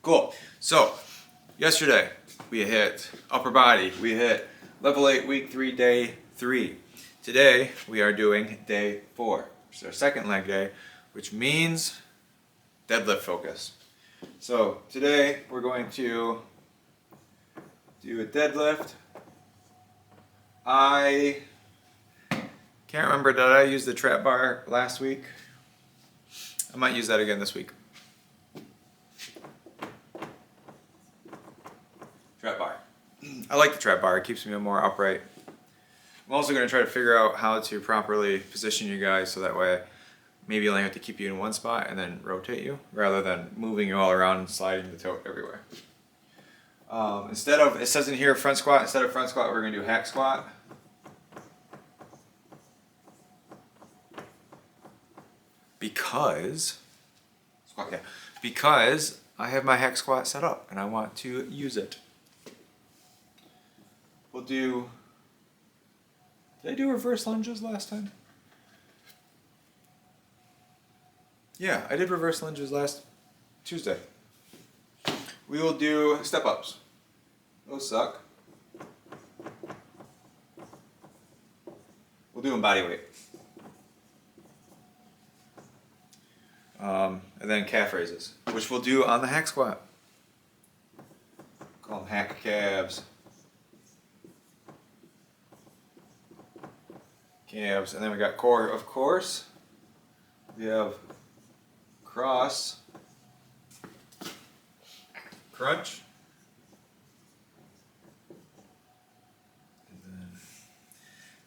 Cool. So, yesterday we hit upper body. We hit level 8, week 3, day 3. Today we are doing day 4. It's our second leg day, which means deadlift focus. So, today we're going to do a deadlift. I can't remember, did I use the trap bar last week? I might use that again this week. Trap bar. I like the trap bar, it keeps me more upright. I'm also going to try to figure out how to properly position you guys so that way maybe I only have to keep you in one spot and then rotate you rather than moving you all around and sliding the tote everywhere. Instead of, it says in here front squat, instead of front squat we're going to do hack squat. Because I have my hack squat set up and I want to use it. We'll do, did I do reverse lunges last time? Yeah, I did reverse lunges last Tuesday. We will do step ups. Those suck. We'll do them body weight. And then calf raises, which we'll do on the hack squat. Call them hack calves. Calves, and then we got core, of course. We have cross, crunch, and then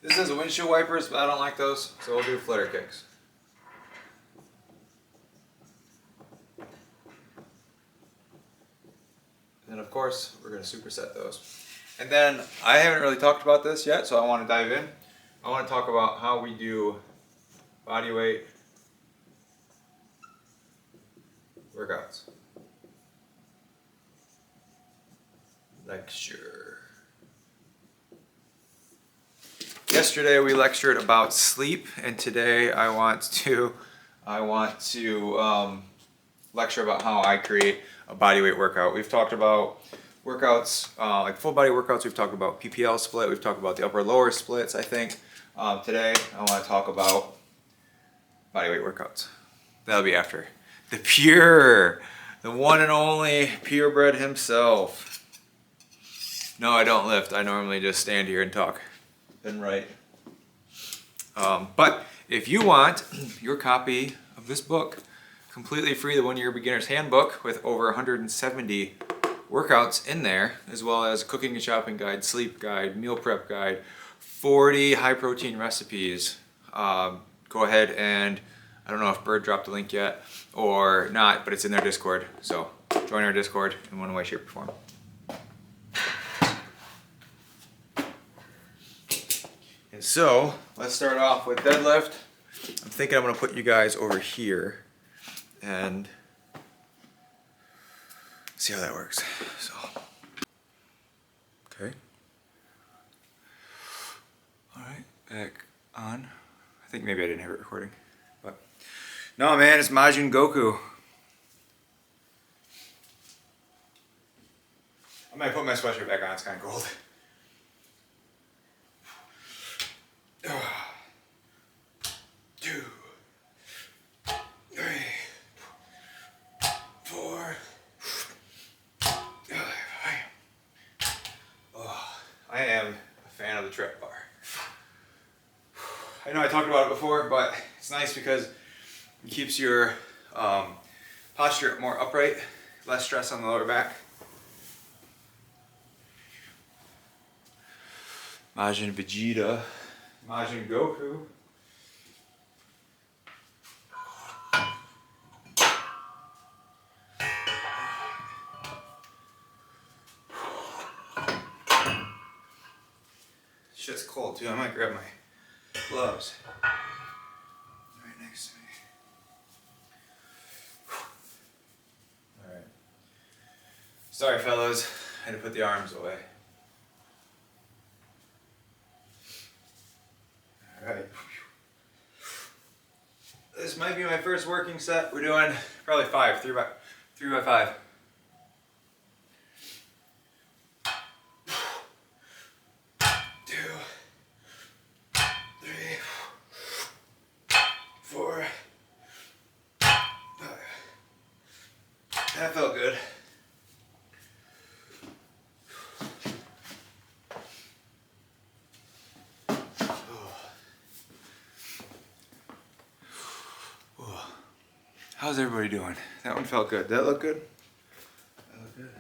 this is windshield wipers, but I don't like those, so we'll do flutter kicks. And of course, we're going to superset those. And then I haven't really talked about this yet, so I want to dive in. I want to talk about how we do body weight workouts. Lecture. Yesterday we lectured about sleep, and today I want to lecture about how I create a bodyweight workout. We've talked about workouts, like full body workouts. We've talked about PPL split. We've talked about the upper lower splits, I think. Today I want to talk about bodyweight workouts. That'll be after. The one and only purebred himself. No, I don't lift. I normally just stand here and talk and write. But if you want your copy of this book, completely free, the 1 Year Beginner's Handbook with over 170 workouts in there, as well as cooking and shopping guide, sleep guide, meal prep guide, 40 high protein recipes. Go ahead and, I don't know if Bird dropped the link yet or not, but it's in their Discord. So join our Discord in one way, shape, or form. And so let's start off with deadlift. I'm thinking I'm going to put you guys over here and see how that works. So, okay. All right, back on. I think maybe I didn't have it recording, but no, man, it's Majin Goku. I might put my sweatshirt back on. It's kind of cold. 2, 3, 4. I am a fan of the trap bar. I know I talked about it before, but it's nice because it keeps your posture more upright, less stress on the lower back. Majin Vegeta, Majin Goku. Shit's cold too. I might grab my gloves. Right next to me. Alright. Sorry fellas, I had to put the arms away. Alright. This might be my first working set. We're doing probably 5, 3 by 5. That felt good. How's everybody doing? That one felt good. That look good? That look good.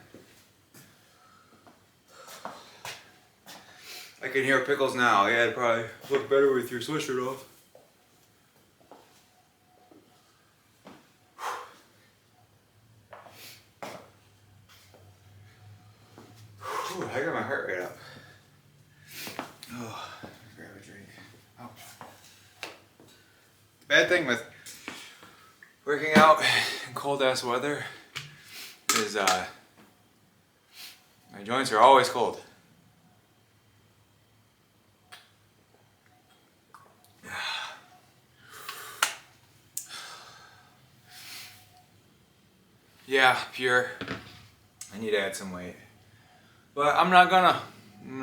I can hear Pickles now. Yeah, it'd probably look better with your sweatshirt off. Ooh, I got my heart rate up. Oh, grab a drink. Oh. Bad thing with working out in cold ass weather is my joints are always cold. Yeah, pure. I need to add some weight. But I'm gonna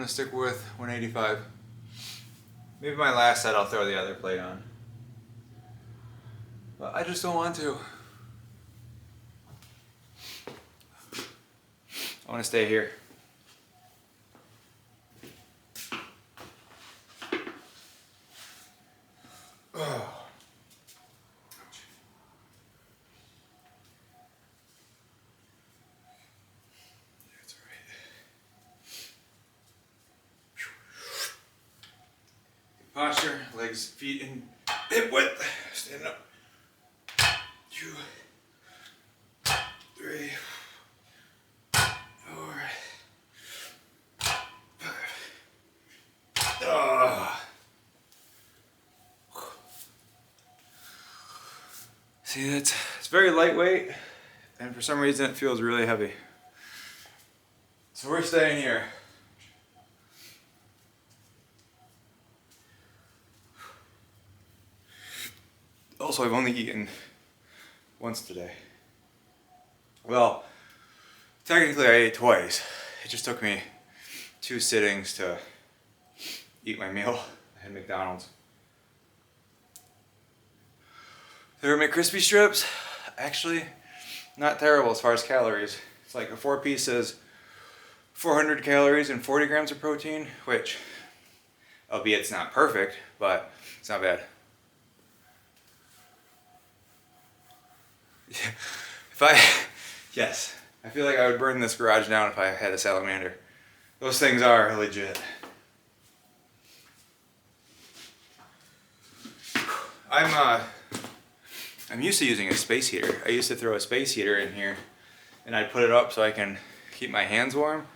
stick with 185. Maybe my last set I'll throw the other plate on. But I just don't want to. I want to stay here. Oh. That's all right. Good posture, legs, feet in hip width. Stand up. 2, 3, 4, 5. See, it's very lightweight, and for some reason it feels really heavy. So we're staying here. Also, I've only eaten once today. Well, technically I ate twice. It just took me 2 sittings to eat my meal. I had McDonald's. They were McCrispy strips. Actually, not terrible as far as calories. It's like a 4-piece is 400 calories and 40 grams of protein, which, albeit it's not perfect, but it's not bad. Yes, I feel like I would burn this garage down if I had a salamander. Those things are legit. I'm used to using a space heater. I used to throw a space heater in here and I'd put it up so I can keep my hands warm,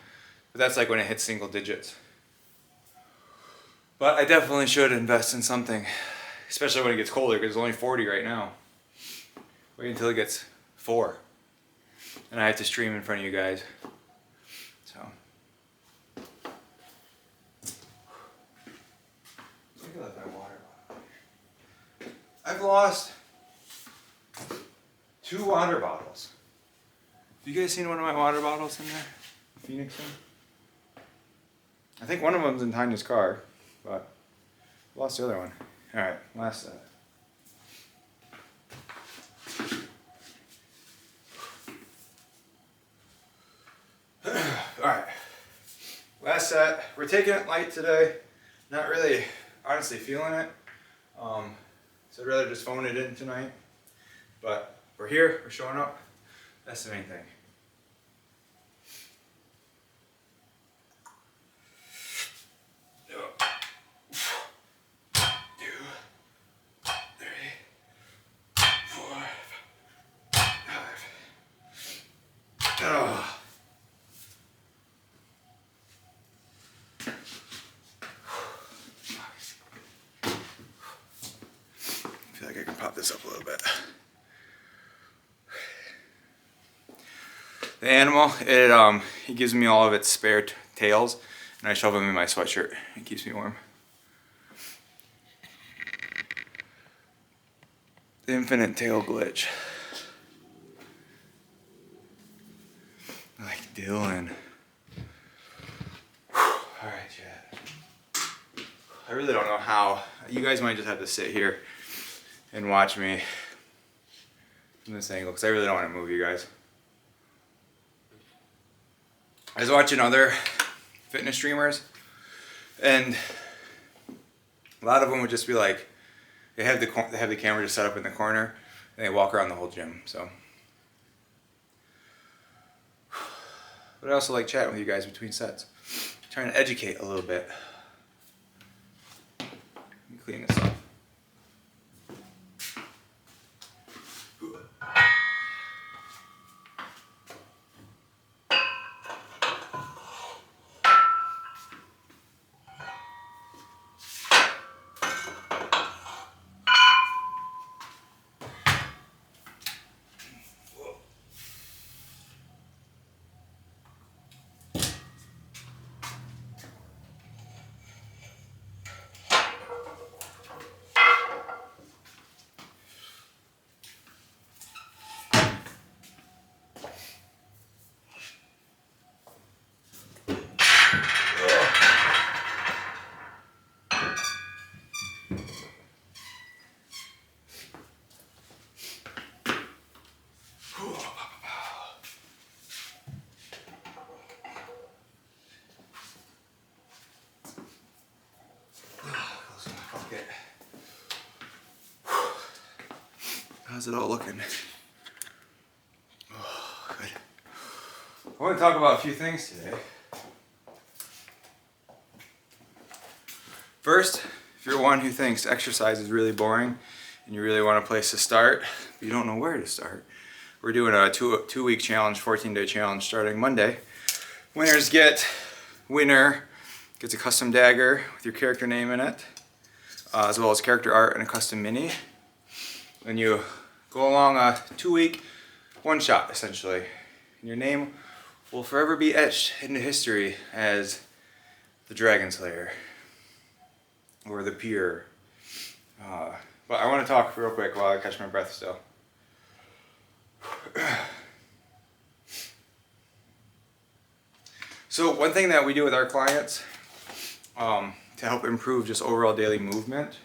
but that's like when it hits single digits. But I definitely should invest in something, especially when it gets colder, because it's only 40 right now. Wait until it gets 4. And I have to stream in front of you guys. So. I think I left my water bottle. I've lost 2 water bottles. Have you guys seen one of my water bottles in there? Phoenix one? I think one of them's in Tanya's car, but I lost the other one. Alright, last set. Alright, last set. We're taking it light today. Not really, honestly, feeling it. So I'd rather just phone it in tonight. But we're here, we're showing up. That's the main thing. I feel like I can pop this up a little bit. The animal, he gives me all of its spare tails, and I shove them in my sweatshirt. It keeps me warm. The infinite tail glitch. Like Dylan. Alright, chat. I really don't know how. You guys might just have to sit here and watch me from this angle, because I really don't want to move you guys. I was watching other fitness streamers, and a lot of them would just be like, they have the camera just set up in the corner, and they walk around the whole gym. So, but I also like chatting with you guys between sets, trying to educate a little bit. Let me clean this up. How's it all looking? Oh, good. I want to talk about a few things today. First, if you're one who thinks exercise is really boring and you really want a place to start, but you don't know where to start, we're doing a two-week challenge, 14-day challenge starting Monday. Winner gets a custom dagger with your character name in it, as well as character art and a custom mini. And you go along a 2-week one-shot, essentially. And your name will forever be etched into history as the Dragon Slayer or the Pure. But I want to talk real quick while I catch my breath still. So one thing that we do with our clients to help improve just overall daily movement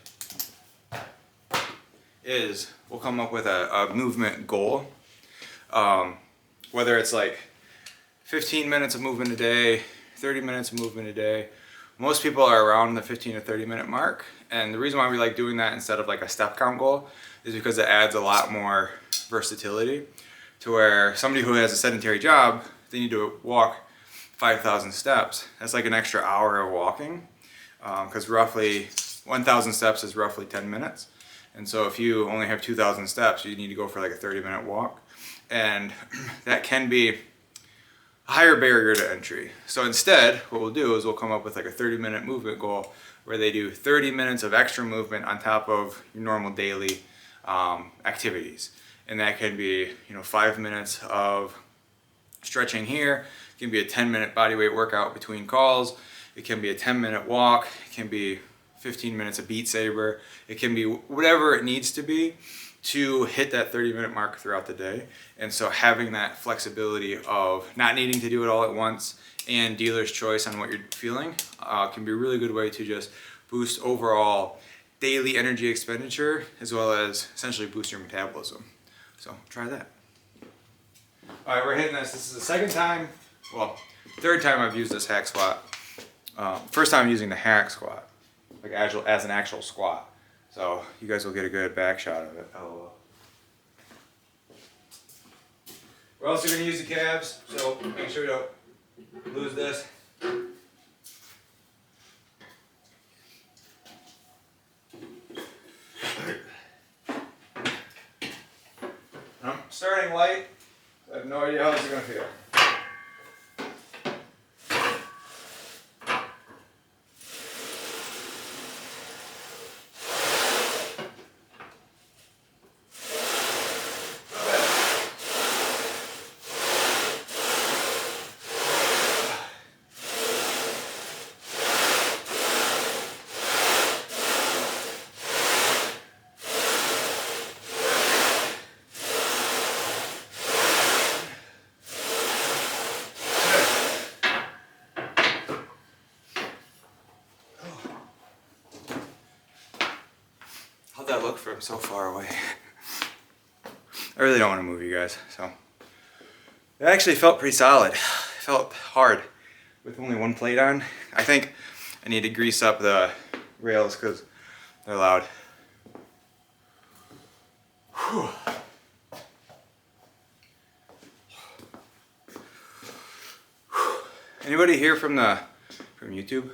is we'll come up with a movement goal. Whether it's like 15 minutes of movement a day, 30 minutes of movement a day. Most people are around the 15 to 30 minute mark. And the reason why we like doing that instead of like a step count goal is because it adds a lot more versatility to where somebody who has a sedentary job, they need to walk 5,000 steps. That's like an extra hour of walking, because roughly 1,000 steps is roughly 10 minutes. And so if you only have 2,000 steps, you need to go for like a 30-minute walk. And that can be a higher barrier to entry. So instead, what we'll do is we'll come up with like a 30-minute movement goal where they do 30 minutes of extra movement on top of your normal daily activities. And that can be, 5 minutes of stretching here. It can be a 10-minute bodyweight workout between calls. It can be a 10-minute walk. It can be 15 minutes of Beat Saber. It can be whatever it needs to be to hit that 30-minute mark throughout the day. And so having that flexibility of not needing to do it all at once and dealer's choice on what you're feeling can be a really good way to just boost overall daily energy expenditure as well as essentially boost your metabolism. So try that. All right, we're hitting this. This is the third time I've used this hack squat. First time using the hack squat, like as an actual squat. So you guys will get a good back shot of it. We're also going to use the calves, so make sure you don't lose this. I'm starting light. I have no idea how this is going to feel. How'd that look from so far away? I really don't want to move you guys, so. It actually felt pretty solid. felt hard with only one plate on. I think I need to grease up the rails because they're loud. Whew. Anybody here from YouTube?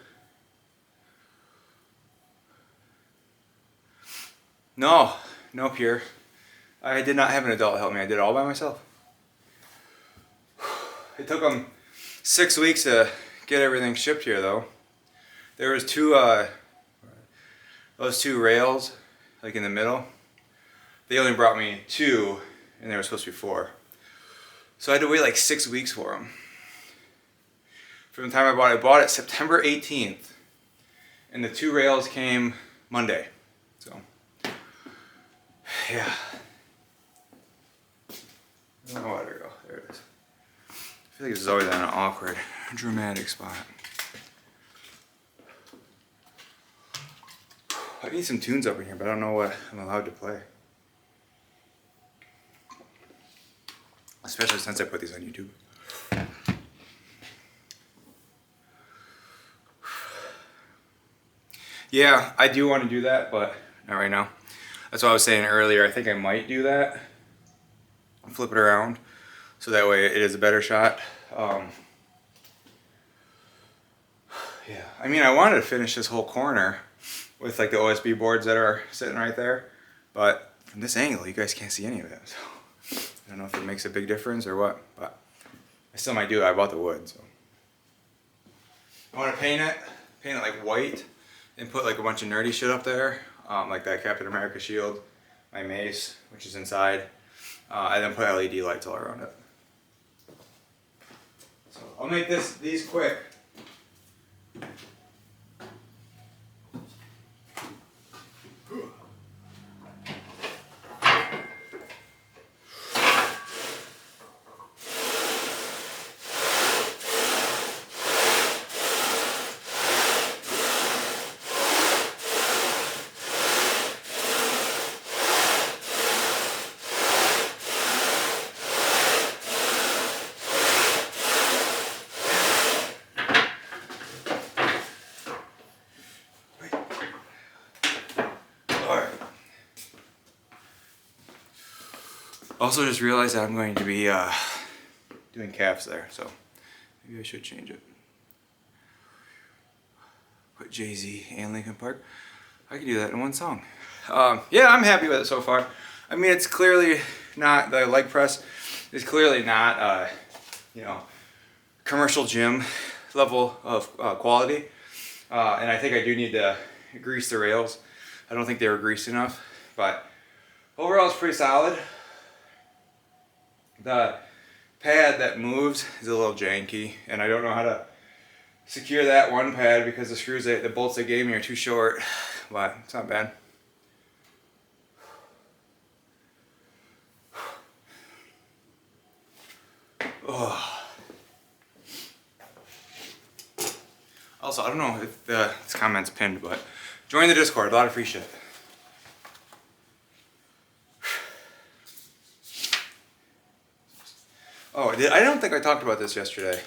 No, nope here. I did not have an adult help me. I did it all by myself. It took them 6 weeks to get everything shipped here though. There was those two rails, like in the middle. They only brought me 2 and there were supposed to be 4. So I had to wait like 6 weeks for them. From the time I bought it September 18th. And the 2 rails came Monday. So, yeah. Oh, there we go. There it is. I feel like this is always on an awkward, dramatic spot. I need some tunes up in here, but I don't know what I'm allowed to play. Especially since I put these on YouTube. Yeah, I do want to do that, but not right now. That's what I was saying earlier. I think I might do that. Flip it around, so that way it is a better shot. Yeah, I mean, I wanted to finish this whole corner with like the OSB boards that are sitting right there, but from this angle, you guys can't see any of that. So I don't know if it makes a big difference or what, but I still might do it. I bought the wood, so I want to paint it like white, and put like a bunch of nerdy shit up there, like that Captain America shield, my mace, which is inside, and then put LED lights all around it. So I'll make these quick. Also just realized that I'm going to be doing calves there, so maybe I should change it. Put Jay-Z and Linkin Park. I can do that in one song. Yeah, I'm happy with it so far. I mean, it's clearly not, the leg press is clearly not, you know, commercial gym level of quality. And I think I do need to grease the rails. I don't think they were greased enough, but overall it's pretty solid. The pad that moves is a little janky, and I don't know how to secure that one pad because the bolts they gave me are too short, but it's not bad. Oh. Also, I don't know if this comment's pinned, but join the Discord, a lot of free shit. Oh, I don't think I talked about this yesterday.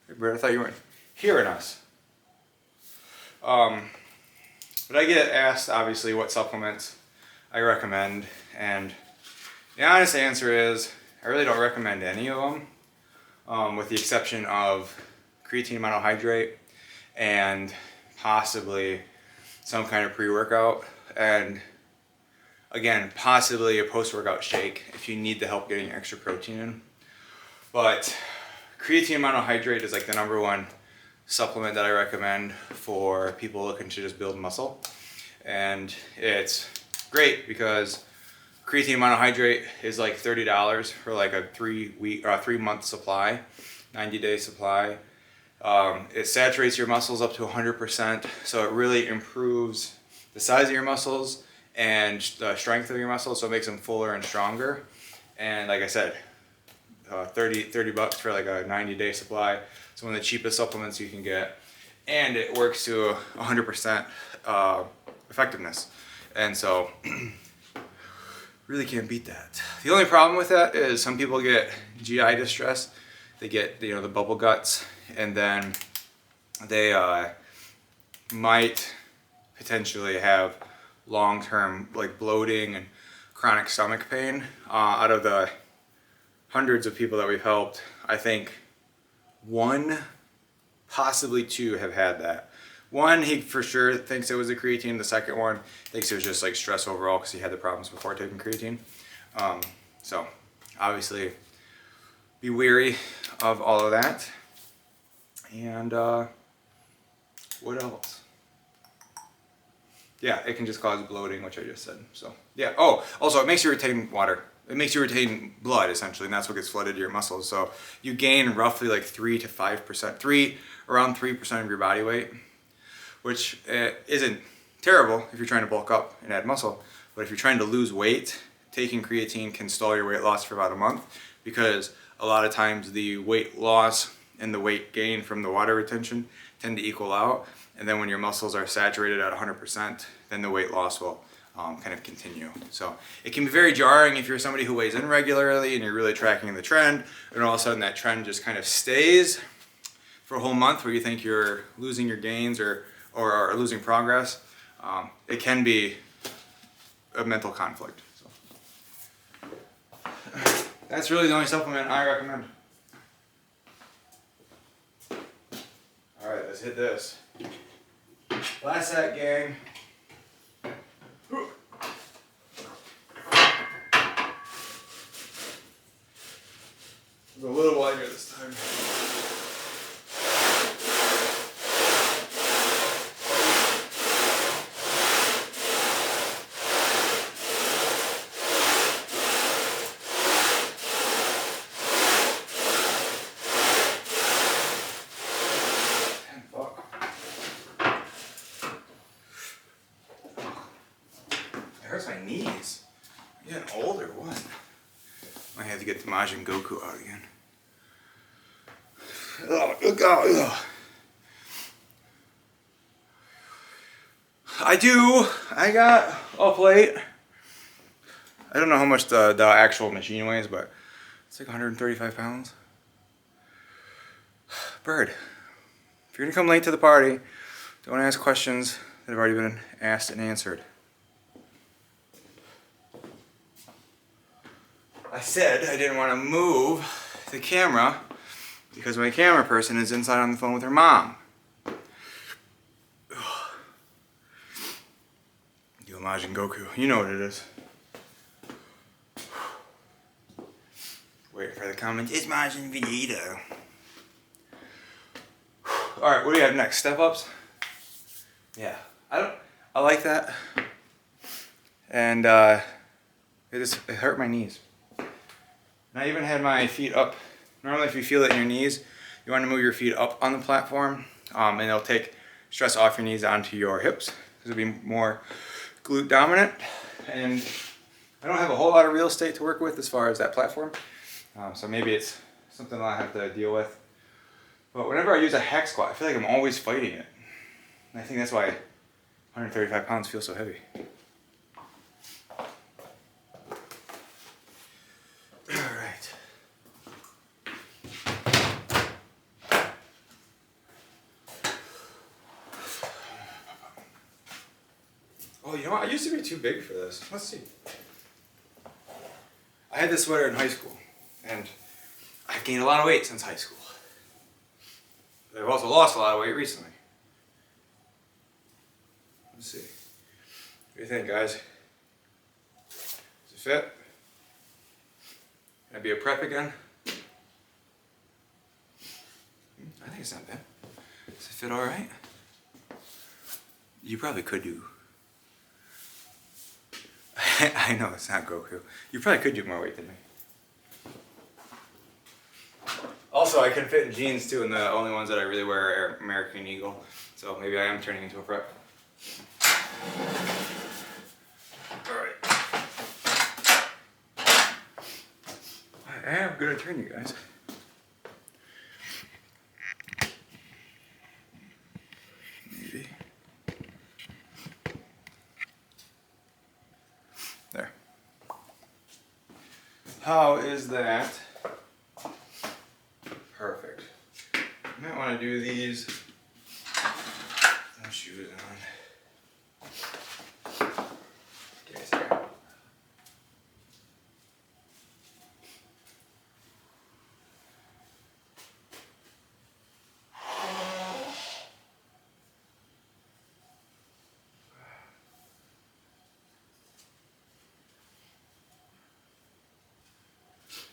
Hey, Brett, I thought you weren't hearing us. But I get asked, obviously, what supplements I recommend, and the honest answer is I really don't recommend any of them, with the exception of creatine monohydrate and possibly some kind of pre-workout, and again, possibly a post-workout shake if you need the help getting extra protein in. But creatine monohydrate is like the #1 supplement that I recommend for people looking to just build muscle. And it's great because creatine monohydrate is like $30 for like a 3-month supply, 90-day supply. It saturates your muscles up to 100%, so it really improves the size of your muscles and the strength of your muscles, so it makes them fuller and stronger. And like I said, $30 for like a 90-day supply. It's one of the cheapest supplements you can get, and it works to 100% effectiveness. And so Really can't beat that. The only problem with that is some people get GI distress. They get, you know, the bubble guts, and then they might potentially have long-term like bloating and chronic stomach pain. Out of the hundreds of people that we've helped, I think 1, possibly 2 have had that. One, he for sure thinks it was the creatine. The second one thinks it was just like stress overall because he had the problems before taking creatine. So obviously be wary of all of that. And what else? Yeah, it can just cause bloating, which I just said. So yeah. Oh, also it makes you retain water. It makes you retain blood essentially, and that's what gets flooded to your muscles. So you gain roughly like 3 to 5%, around 3% of your body weight, which isn't terrible if you're trying to bulk up and add muscle. But if you're trying to lose weight, taking creatine can stall your weight loss for about a month, because a lot of times the weight loss and the weight gain from the water retention tend to equal out. And then when your muscles are saturated at 100%, then the weight loss will kind of continue. So it can be very jarring if you're somebody who weighs in regularly and you're really tracking the trend, and all of a sudden that trend just kind of stays for a whole month where you think you're losing your gains or losing progress. It can be a mental conflict. So that's really the only supplement I recommend. All right, let's hit this. Last set, gang. It's a little lighter this time. Hurts my knees. I'm getting old or what? Might have to get the Majin Goku out again. Oh. I got a plate. I don't know how much the actual machine weighs, but it's like 135 pounds. Bird, if you're gonna come late to the party, don't ask questions that have already been asked and answered. I said I didn't want to move the camera because my camera person is inside on the phone with her mom. You Majin Goku, you know what it is. Waiting for the comment. It's Majin Vegeta. All right, what do you have next? Step ups? Yeah, I like that, and it hurt my knees. And I even had my feet up. Normally if you feel it in your knees, you want to move your feet up on the platform, and it'll take stress off your knees onto your hips. This will be more glute dominant. And I don't have a whole lot of real estate to work with as far as that platform. So maybe it's something I'll have to deal with. But whenever I use a hack squat, I feel like I'm always fighting it. And I think that's why 135 pounds feels so heavy. Oh, you know what? I used to be too big for this. Let's see. I had this sweater in high school, and I've gained a lot of weight since high school. I've also lost a lot of weight recently. Let's see. What do you think, guys? Does it fit? Can I be a prep again? I think it's not bad. Does it fit all right? You probably could do. I know it's not Goku. You probably could do more weight than me. Also, I can fit in jeans too, and the only ones that I really wear are American Eagle. So maybe I am turning into a prep. Alright. I am gonna turn you guys. Maybe. There. How is that? Perfect. You might want to do these. No shoes on. Give me a second.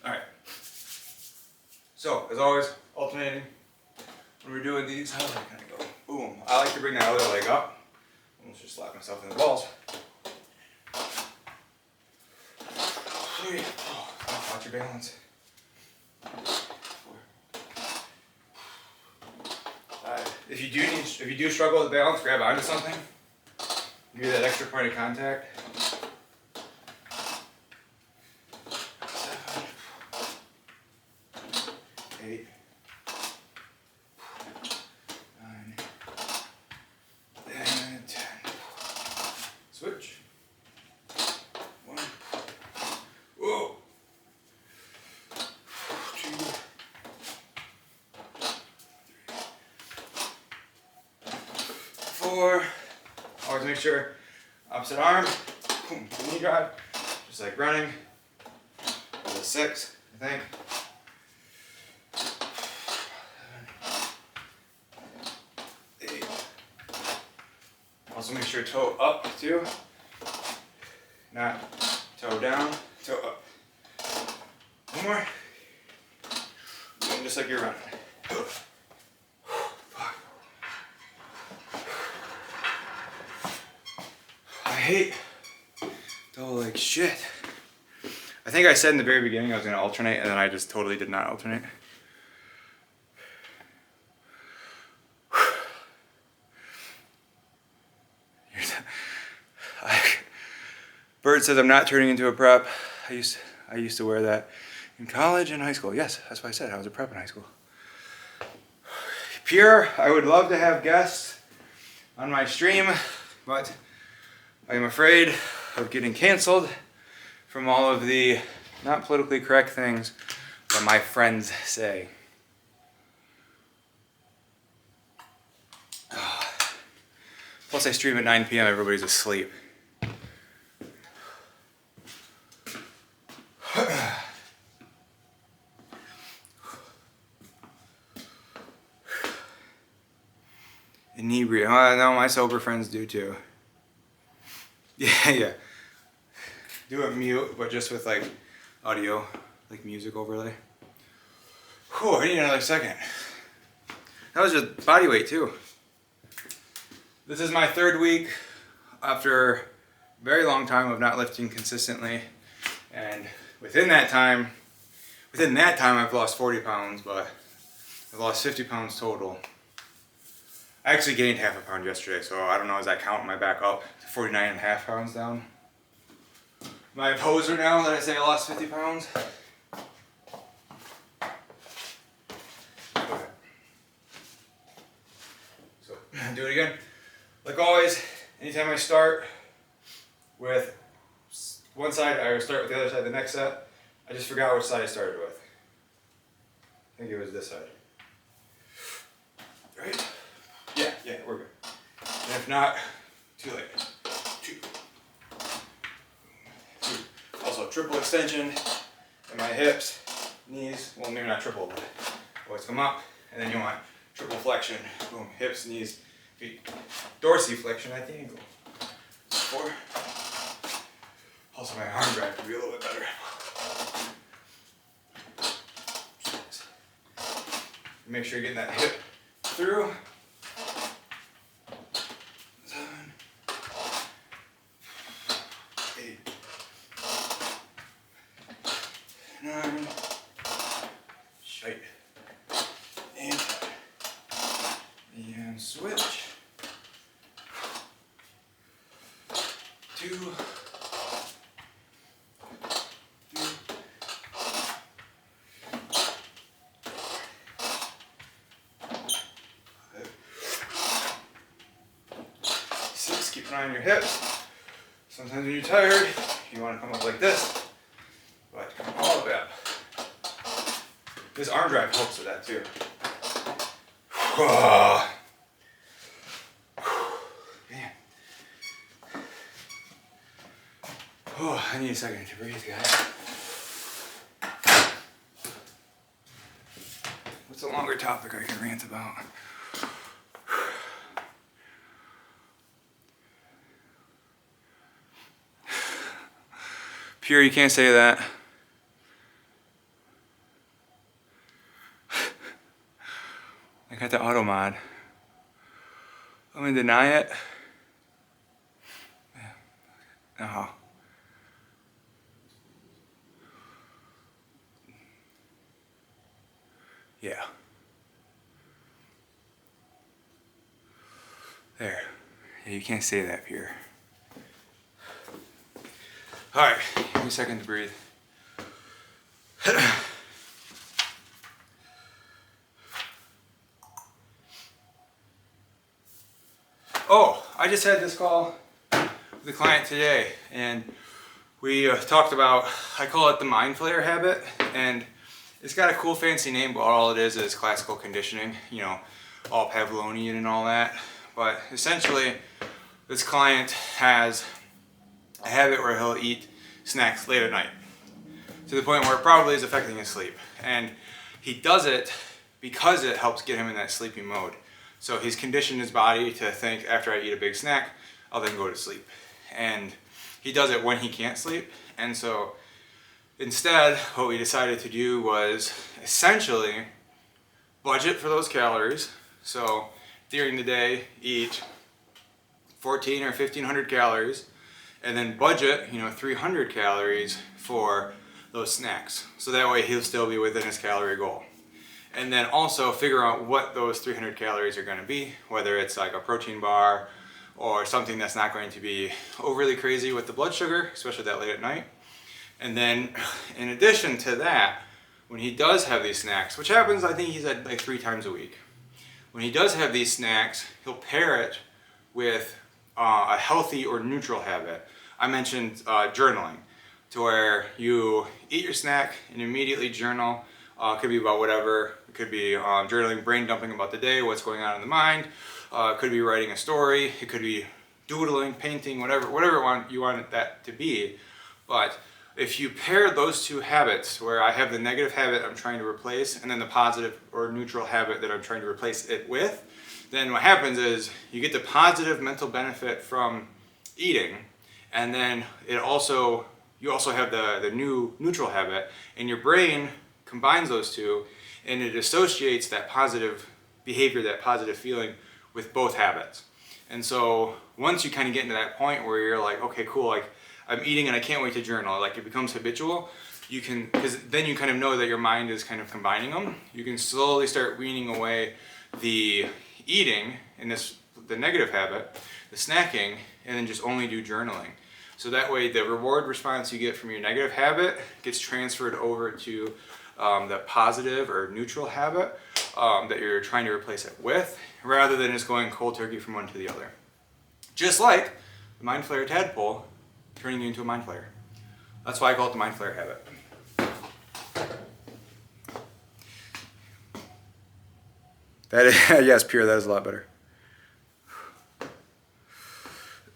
Alright. So, as always, alternating. When we're doing these, how do I kind of go? Boom. I like to bring that other leg up. Almost just slap myself in the balls. 3. Oh, watch your balance. 4. 5. If you do struggle with balance, grab onto something. Give you that extra point of contact. 7. 8. 9. And 10. Switch. 1. Whoa. 2. 3. 4. Always make sure opposite arm. Boom. Knee drive. Just like running. 6, I think. 7. 8. Also make sure toe up too. Not toe down, toe up. One more. And just like you're running. I hate toe like shit. I think I said in the very beginning I was going to alternate, and then I just totally did not alternate. Bird says I'm not turning into a prep. I used to wear that in college and high school. Yes, that's what I said. I was a prep in high school. Pure, I would love to have guests on my stream, but I am afraid of getting canceled from all of the not politically correct things that my friends say. Plus I stream at 9 p.m. Everybody's asleep. Inebriate. No, my sober friends do too. Yeah. Do it mute, but just with like audio, like music overlay. Whew, I need another second. That was just body weight too. This is my 3rd week after a very long time of not lifting consistently. And within that time I've lost 40 pounds, but I've lost 50 pounds total. I actually gained half a pound yesterday, so I don't know, is that counting my back up to 49.5 pounds down? Am I a poser now that I say I lost 50 pounds? Okay. So, do it again. Like always, anytime I start with one side, I start with the other side the next set. I just forgot which side I started with. I think it was this side. Right? Yeah, we're good. And if not, too late. 2. Also, triple extension in my hips, knees. Well, maybe not triple, but always come up. And then you want triple flexion. Boom, hips, knees, feet. Dorsiflexion at the ankle. 4. Also, my arm drive could be a little bit better. 6. Make sure you're getting that hip through. 7. 8. 9. Shite. And switch. 2. 3. 6. Keep an eye on your hips. Sometimes when you're tired, you want to come up like this, but come all the This arm drive helps with that too. Man. Oh, I need a second to breathe, guys. What's a longer topic I can rant about? Pure, you can't say that. I got the auto mod. I'm gonna deny it. Oh. Yeah. There. Yeah, you can't say that, Pure. Alright, give me a second to breathe. Oh, I just had this call with the client today, and we talked about, I call it the mind flayer habit, and it's got a cool fancy name, but all it is classical conditioning, you know, all Pavlovian and all that. But essentially, this client has a habit where he'll eat snacks late at night, to the point where it probably is affecting his sleep. And he does it because it helps get him in that sleepy mode. So he's conditioned his body to think, after I eat a big snack, I'll then go to sleep. And he does it when he can't sleep. And so instead, what we decided to do was essentially budget for those calories. So during the day, eat 14 or 1500 calories, and then budget, 300 calories for those snacks. So that way he'll still be within his calorie goal. And then also figure out what those 300 calories are going to be, whether it's like a protein bar or something that's not going to be overly crazy with the blood sugar, especially that late at night. And then in addition to that, when he does have these snacks, which happens, I think he said like 3 times a week. When he does have these snacks, he'll pair it with a healthy or neutral habit. I mentioned journaling, to where you eat your snack and immediately journal. It could be about whatever. It could be journaling, brain dumping about the day, what's going on in the mind. It could be writing a story. It could be doodling, painting, whatever you want that to be. But if you pair those two habits, where I have the negative habit I'm trying to replace, and then the positive or neutral habit that I'm trying to replace it with, then what happens is you get the positive mental benefit from eating, and then you also have the new neutral habit, and your brain combines those two, and it associates that positive behavior, that positive feeling with both habits. And so once you kind of get into that point where you're like, okay, cool, like I'm eating and I can't wait to journal, like it becomes habitual, you can, because then you kind of know that your mind is kind of combining them. You can slowly start weaning away the eating and the negative habit, the snacking, and then just only do journaling. So that way the reward response you get from your negative habit gets transferred over to the positive or neutral habit that you're trying to replace it with, rather than just going cold turkey from one to the other. Just like the mind flayer tadpole turning you into a mind flayer. That's why I call it the mind flayer habit. That is, yes, Pure, that is a lot better.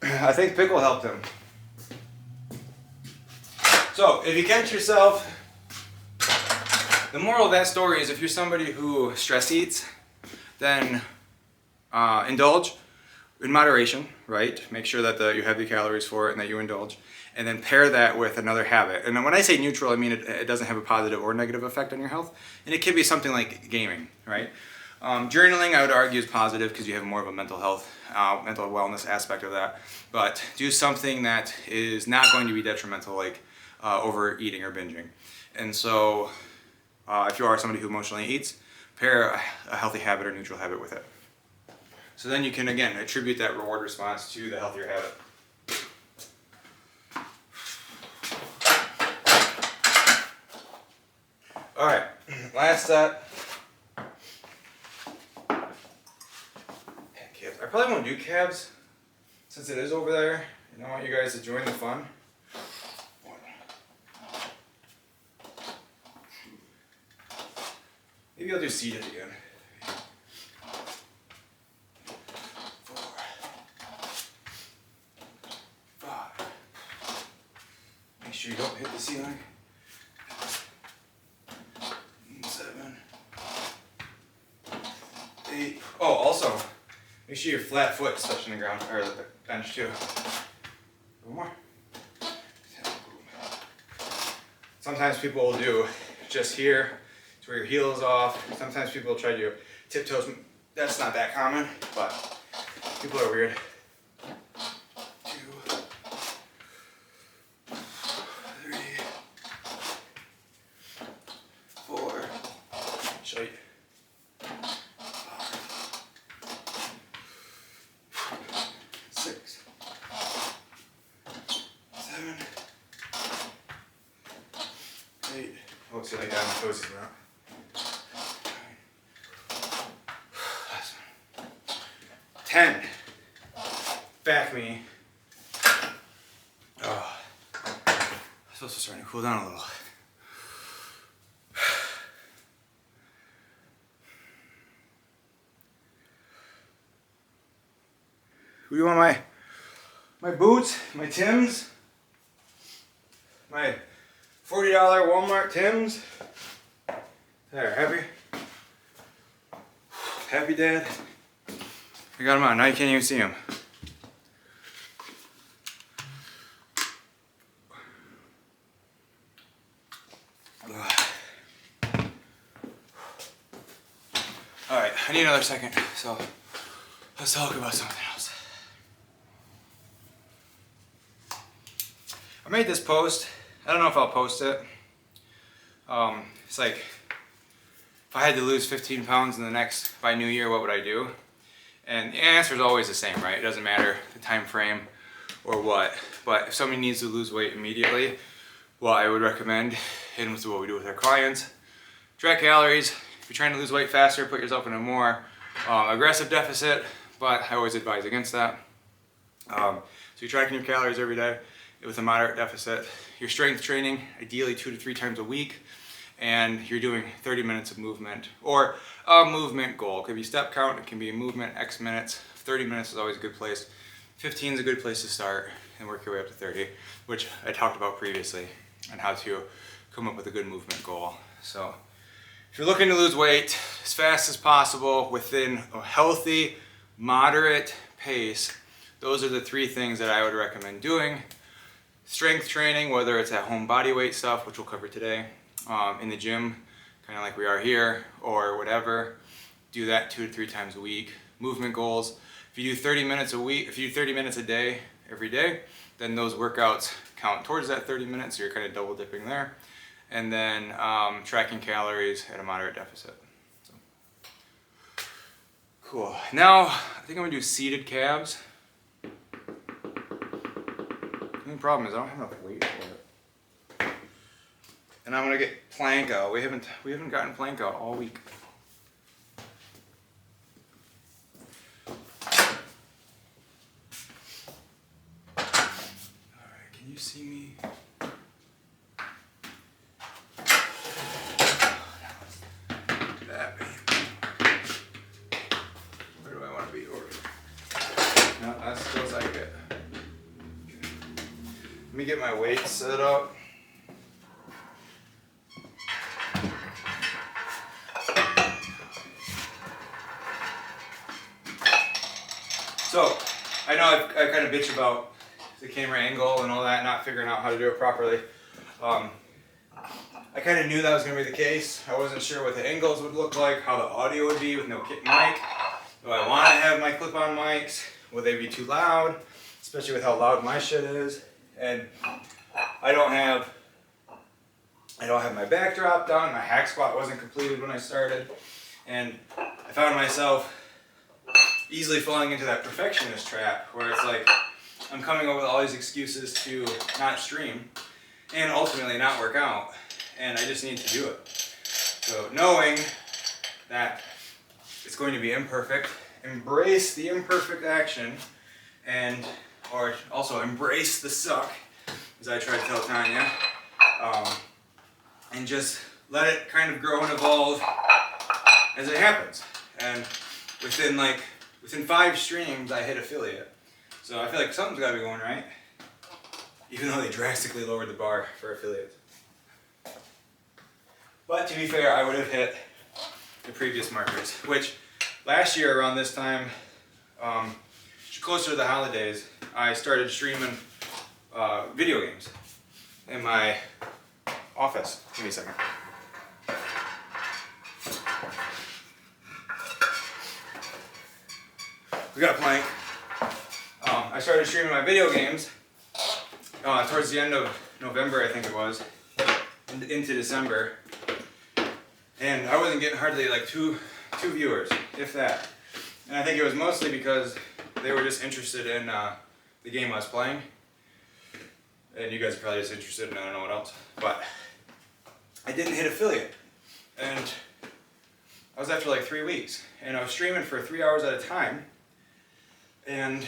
I think pickle helped him. So, if you catch yourself, the moral of that story is if you're somebody who stress eats, then indulge in moderation, right? Make sure that you have the calories for it and that you indulge. And then pair that with another habit. And when I say neutral, I mean it doesn't have a positive or negative effect on your health. And it could be something like gaming, right? Journaling, I would argue, is positive because you have more of a mental health, mental wellness aspect of that. But do something that is not going to be detrimental, like overeating or binging. And so if you are somebody who emotionally eats, pair a healthy habit or neutral habit with it. So then you can, again, attribute that reward response to the healthier habit. All right, last set. Calves. I probably won't do calves since it is over there, and I want you guys to join the fun. Maybe I'll do seated again. 4, 5. Make sure you don't hit the ceiling. 7, 8. Oh, also, make sure your flat foot is touching the ground, or the bench too. One more. Sometimes people will do just here, it's where your heel is off. Sometimes people will try to do tiptoes. That's not that common, but people are weird. 2, 3, 4. Show you. 6, 7, 8. Oh, see, like that, my toes is out. 10. Back me. Oh, it's also starting to cool down a little. Who do you want my boots, my Timbs, my $40 Walmart Timbs? There, happy? Happy, Dad? I got them on, now you can't even see them. Alright, I need another second, so let's talk about something else. I made this post. I don't know if I'll post it. It's like, if I had to lose 15 pounds by New Year, what would I do? And the answer is always the same, right? It doesn't matter the time frame or what. But if somebody needs to lose weight immediately, what I would recommend, and this is what we do with our clients, track calories. If you're trying to lose weight faster, put yourself in a more aggressive deficit, but I always advise against that. So you're tracking your calories every day with a moderate deficit. Your strength training, ideally 2 to 3 times a week, and you're doing 30 minutes of movement, or a movement goal. It could be step count, it can be movement, X minutes. 30 minutes is always a good place. 15 is a good place to start, and work your way up to 30, which I talked about previously, on how to come up with a good movement goal. So if you're looking to lose weight as fast as possible within a healthy, moderate pace, those are the 3 things that I would recommend doing. Strength training, whether it's at home bodyweight stuff, which we'll cover today, in the gym, kind of like we are here, or whatever, do that 2 to 3 times a week. Movement goals, if you do 30 minutes a week, if you do 30 minutes a day, every day, then those workouts count towards that 30 minutes, so you're kind of double dipping there. And then tracking calories at a moderate deficit. So. Cool. Now, I think I'm gonna do seated calves. The only problem is I don't have enough weight for it. And I'm gonna get plank out. We haven't gotten plank out all week. Alright, can you see me? Where do I want to be? No, that's as close as I get. Let me get my weights set up. So, I know I kind of bitch about the camera angle and all that, not figuring out how to do it properly. I kind of knew that was going to be the case. I wasn't sure what the angles would look like, how the audio would be with no mic. Do I want to have my clip-on mics? Will they be too loud? Especially with how loud my shit is. And I don't have my backdrop done. My hack squat wasn't completed when I started. And I found myself easily falling into that perfectionist trap where it's like I'm coming up with all these excuses to not stream and ultimately not work out. And I just need to do it. So knowing that it's going to be imperfect, embrace the imperfect action, or also embrace the suck, as I try to tell Tanya, and just let it kind of grow and evolve as it happens. And within 5 streams, I hit affiliate. So I feel like something's got to be going right, even though they drastically lowered the bar for affiliates. But to be fair, I would have hit the previous markers, which last year around this time, closer to the holidays, I started streaming video games in my office. Give me a second. We got a plank. I started streaming my video games towards the end of November, I think it was, into December, and I wasn't getting hardly like two viewers, if that. And I think it was mostly because they were just interested in the game I was playing, and you guys are probably just interested in I don't know what else. But I didn't hit affiliate, and I was after like 3 weeks, and I was streaming for 3 hours at a time, and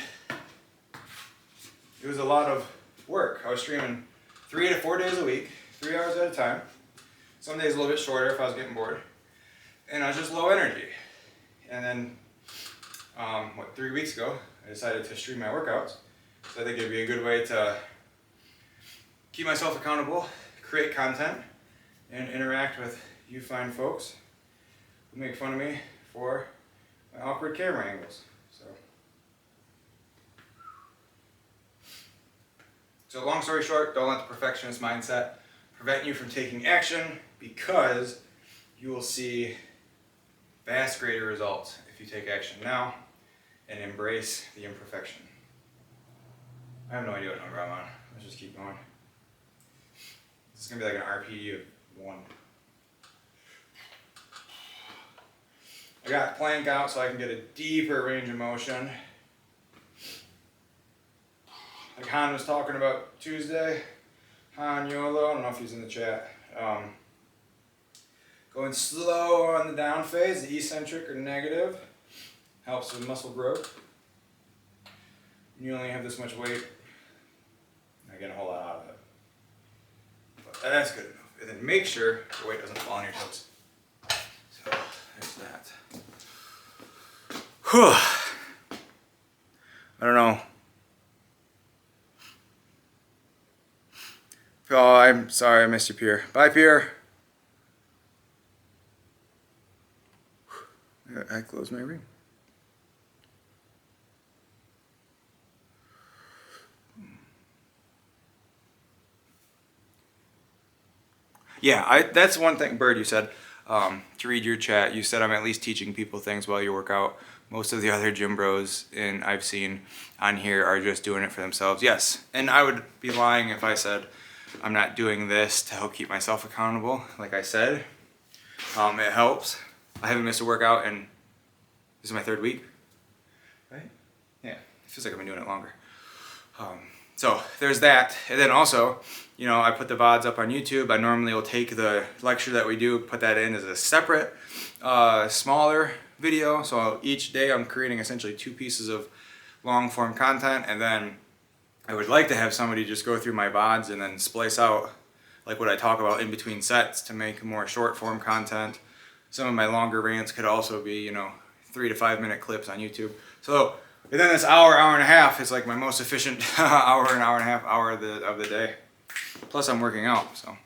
it was a lot of work. I was streaming 3 to 4 days a week, 3 hours at a time. Some days a little bit shorter if I was getting bored. And I was just low energy. And then, 3 weeks ago, I decided to stream my workouts. So I think it'd be a good way to keep myself accountable, create content, and interact with you fine folks who make fun of me for my awkward camera angles. So long story short, don't let the perfectionist mindset prevent you from taking action, because you will see vast greater results if you take action now and embrace the imperfection. I have no idea what number I'm on. Let's just keep going. This is going to be like an RPE of 1. I got plank out so I can get a deeper range of motion. Like Han was talking about Tuesday, Han YOLO, I don't know if he's in the chat. Going slow on the down phase, the eccentric or negative, helps with muscle growth. You only have this much weight, I get a whole lot out of it. But that's good enough. And then make sure the weight doesn't fall on your toes. So there's that. Whew. I don't know. Oh, I'm sorry I missed you, Pierre. Bye, Pierre. I closed my ring. Yeah, that's one thing, Bird, you said, to read your chat. You said I'm at least teaching people things while you work out. Most of the other gym bros I've seen on here are just doing it for themselves. Yes, and I would be lying if I said I'm not doing this to help keep myself accountable. Like I said, it helps. I haven't missed a workout and this is my 3rd week, right? Yeah, it feels like I've been doing it longer. So there's that. And then also, you know, I put the VODs up on YouTube. I normally will take the lecture that we do, put that in as a separate, smaller video. So each day I'm creating essentially 2 pieces of long form content, and then I would like to have somebody just go through my VODs and then splice out like what I talk about in between sets to make more short form content. Some of my longer rants could also be, you know, 3 to 5 minute clips on YouTube. So within this hour and a half, it's like my most efficient hour and a half of the day. Plus I'm working out, so.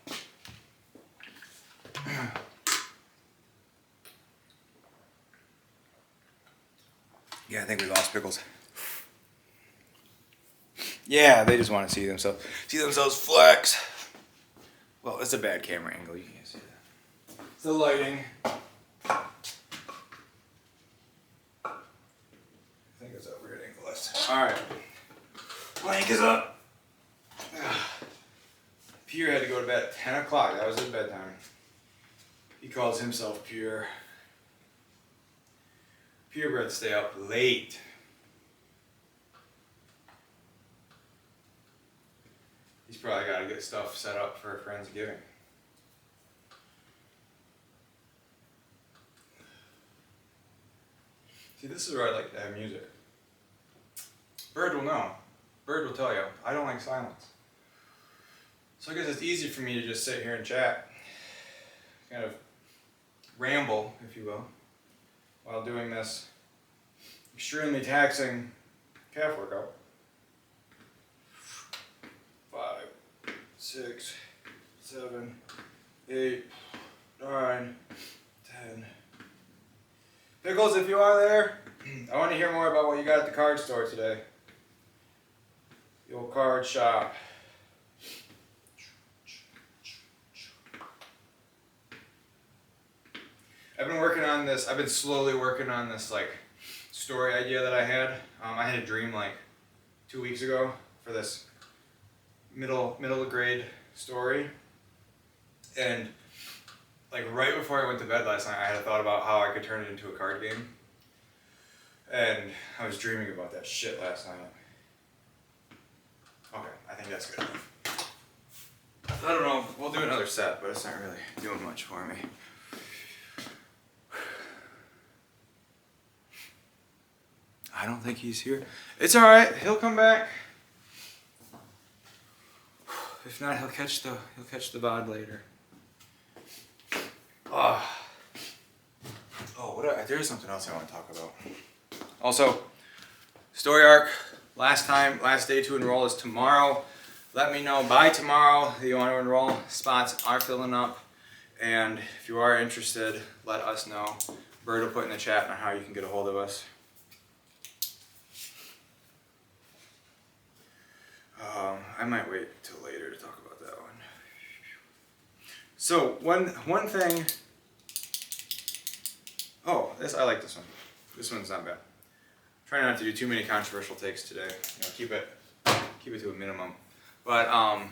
Yeah, I think we lost Pickles. Yeah, they just want to see themselves flex. Well, it's a bad camera angle, you can't see that. It's the lighting. I think it's a weird angle list. Alright. Plank is up. Pierre had to go to bed at 10 o'clock. That was his bedtime. He calls himself Pierre. Purebreds stay up late. He's probably got to get stuff set up for Friendsgiving. See, this is where I like to have music. Bird will know. Bird will tell you. I don't like silence. So I guess it's easy for me to just sit here and chat. Kind of ramble, if you will. while doing this extremely taxing calf workout. 5, 6, 7, 8, 9, 10. Pickles, if you are there, I want to hear more about what you got at the card store today. The old card shop. I've been working on this, I've been slowly working on this like story idea that I had. I had a dream like 2 weeks ago for this middle grade story. And like right before I went to bed last night, I had a thought about how I could turn it into a card game. And I was dreaming about that shit last night. Okay, I think that's good enough. I don't know, we'll do another set, but it's not really doing much for me. I don't think he's here. It's alright, he'll come back. If not, he'll catch the VOD later. There's something else I want to talk about. Also, story arc, last day to enroll is tomorrow. Let me know by tomorrow that you want to enroll. Spots are filling up. And if you are interested, let us know. Bird will put in the chat on how you can get a hold of us. I might wait till later to talk about that one. So one thing. Oh, I like this one. This one's not bad. Try not to do too many controversial takes today. Keep it to a minimum. But I'm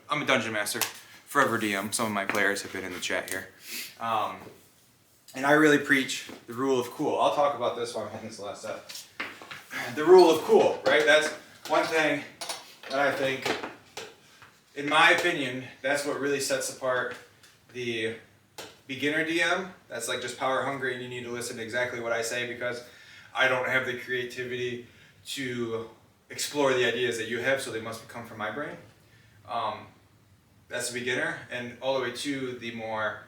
a dungeon master, forever DM. Some of my players have been in the chat here, and I really preach the rule of cool. I'll talk about this while I'm hitting this last set. The rule of cool, right? That's one thing that I think, in my opinion, that's what really sets apart the beginner DM. That's like just power hungry and you need to listen to exactly what I say because I don't have the creativity to explore the ideas that you have, so they must come from my brain. That's the beginner, and all the way to the more,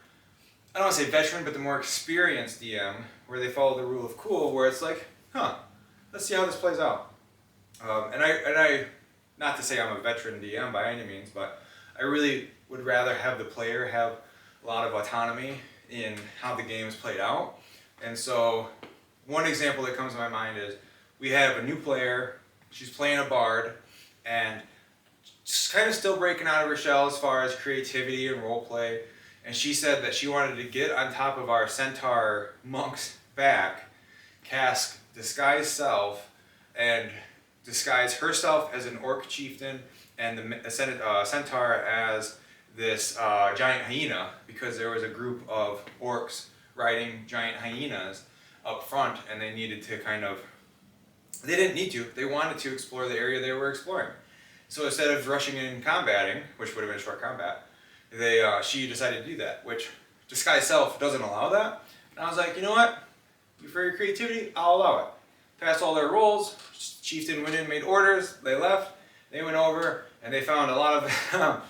I don't want to say veteran, but the more experienced DM, where they follow the rule of cool, where it's like, let's see how this plays out. And I, not to say I'm a veteran DM by any means, but I really would rather have the player have a lot of autonomy in how the game is played out. And so one example that comes to my mind is we have a new player, she's playing a bard, and just kind of still breaking out of her shell as far as creativity and role play. And she said that she wanted to get on top of our centaur monk's back, cast disguise self, and disguise herself as an orc chieftain and the centaur as this giant hyena, because there was a group of orcs riding giant hyenas up front, and they needed to they didn't need to, they wanted to explore the area they were exploring. So instead of rushing in and combating, which would have been short combat, she decided to do that, which disguise self doesn't allow that. And I was like, you know what? For your creativity, I'll allow it. Passed all their rolls, chieftain went in, made orders, they left, they went over, and they found a lot of, how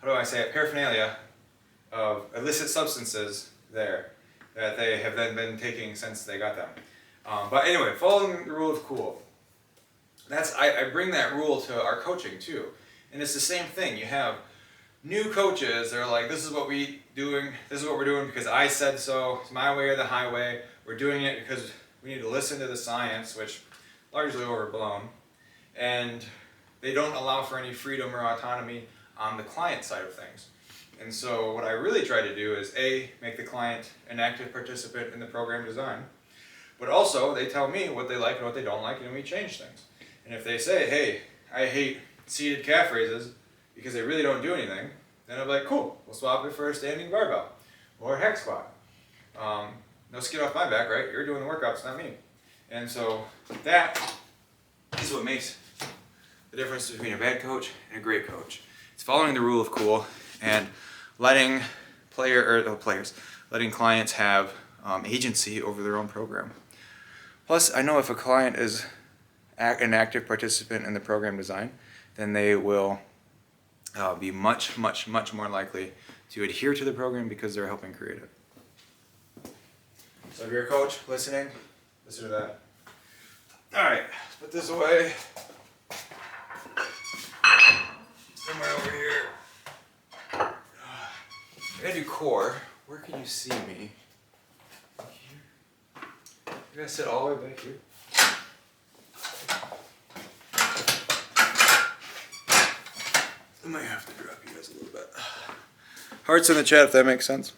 do I say it, paraphernalia of illicit substances there that they have then been taking since they got them. But anyway, following the rule of cool. I bring that rule to our coaching too. And it's the same thing. You have new coaches, they're like, this is what we're doing because I said so, it's my way or the highway. We're doing it because we need to listen to the science, which largely overblown. And they don't allow for any freedom or autonomy on the client side of things. And so what I really try to do is make the client an active participant in the program design, but also they tell me what they like and what they don't like, and we change things. And if they say, hey, I hate seated calf raises because they really don't do anything, then I'm like, cool, we'll swap it for a standing barbell or a hex squat. No skin off my back, right? You're doing the workouts, not me. And so that is what makes the difference between a bad coach and a great coach. It's following the rule of cool and letting letting clients have agency over their own program. Plus, I know if a client is an active participant in the program design, then they will be much more likely to adhere to the program because they're helping create it. So if you're a coach listening, listen to that. All right, let's put this away. Somewhere over here. I gotta do core. Where can you see me? Here. You gotta sit all the way back here. I might have to drop you guys a little bit. Hearts in the chat if that makes sense.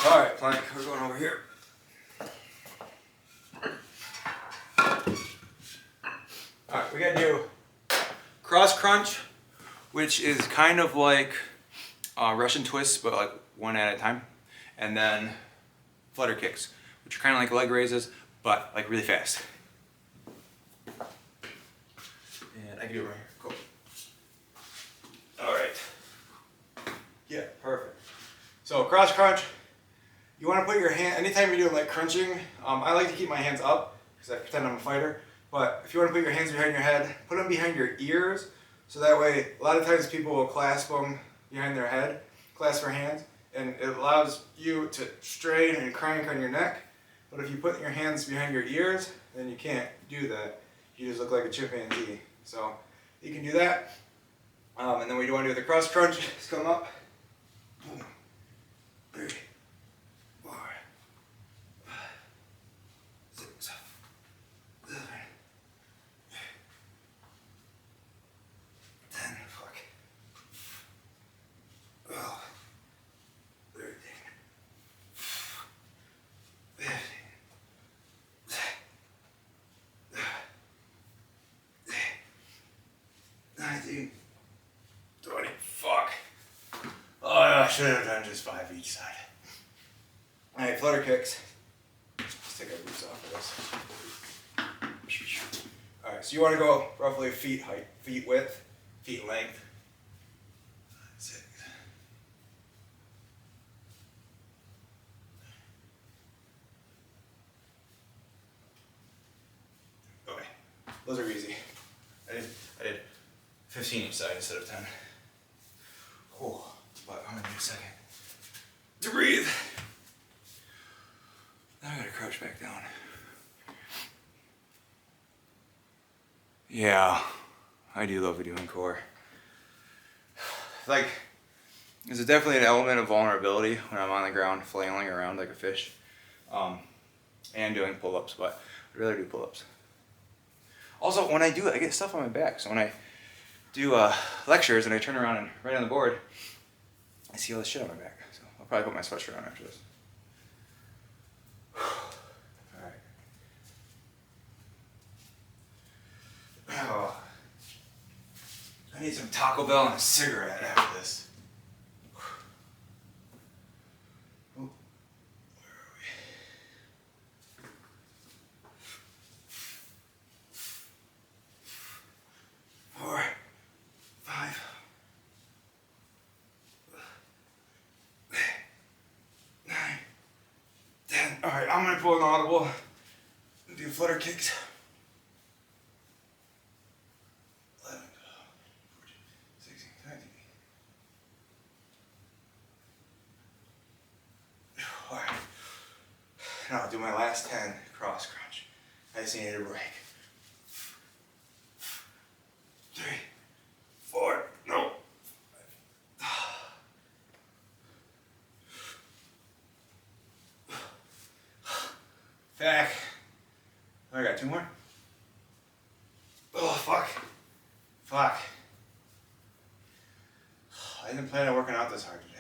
All right, plank. We're going over here. All right, we gotta do cross crunch, which is kind of like Russian twists, but like one at a time, and then flutter kicks, which are kind of like leg raises, but like really fast. And I can do it right here. Cool. All right. Yeah, perfect. So cross crunch. You want to put your hand, anytime you're doing like crunching, I like to keep my hands up because I pretend I'm a fighter. But if you want to put your hands behind your head, put them behind your ears. So that way, a lot of times people will clasp them behind their head, clasp their hands, and it allows you to strain and crank on your neck. But if you put your hands behind your ears, then you can't do that. You just look like a chimpanzee. So you can do that. And then what you want to do with the cross crunch is come up. Boom. 3, 4, 5, 6, 7, 10. Fuck. 12, 13, 15, 19, 20. Fuck. Oh, I should have done just 5 each side. Alright, flutter kicks. Let's take our boots off of this. Alright, so you want to go roughly feet height, feet width, feet length. 6. Okay, those are easy. I did 15 each side instead of 10. Oh, but I'm gonna need a second to breathe. Now I gotta crouch back down. Yeah, I do love doing core. Like, there's definitely an element of vulnerability when I'm on the ground flailing around like a fish, and doing pull-ups, but I'd rather do pull-ups. Also, when I do it, I get stuff on my back, so when I do lectures and I turn around and right on the board, I see all this shit on my back. So I'll probably put my sweatshirt on after this. Alright. Oh. I need some Taco Bell and a cigarette after this. Oh. Where are we? 4, 5, 9, 10. Alright, I'm gonna pull an audible and do flutter kicks. 11, 12, 14, 16, 17. Alright. Now I'll do my last 10 cross crunch. I just need a break. 3, 4, no. Back. I got 2 more. Oh, fuck. Fuck. I didn't plan on working out this hard today.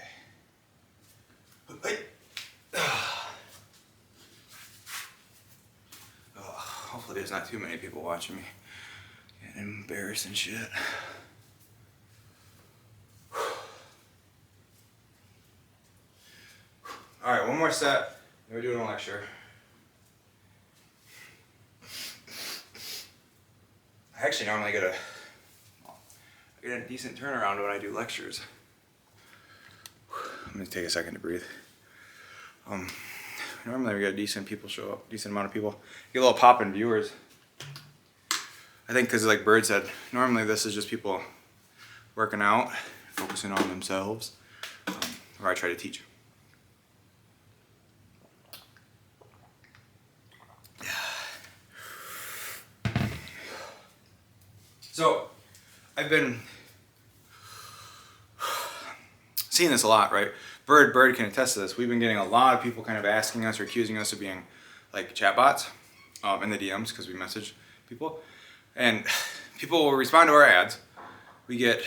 Oh, hopefully there's not too many people watching me. Getting embarrassed and shit. Alright, one more set. Then we're doing a lecture. I actually normally get a decent turnaround when I do lectures. I'm gonna take a second to breathe. Normally we get decent people show up, decent amount of people. Get a little pop in viewers. I think because like Bird said, normally this is just people working out, focusing on themselves. where I try to teach. So I've been seeing this a lot, right? Bird can attest to this. We've been getting a lot of people kind of asking us or accusing us of being like chatbots in the DMs because we message people. And people will respond to our ads. We get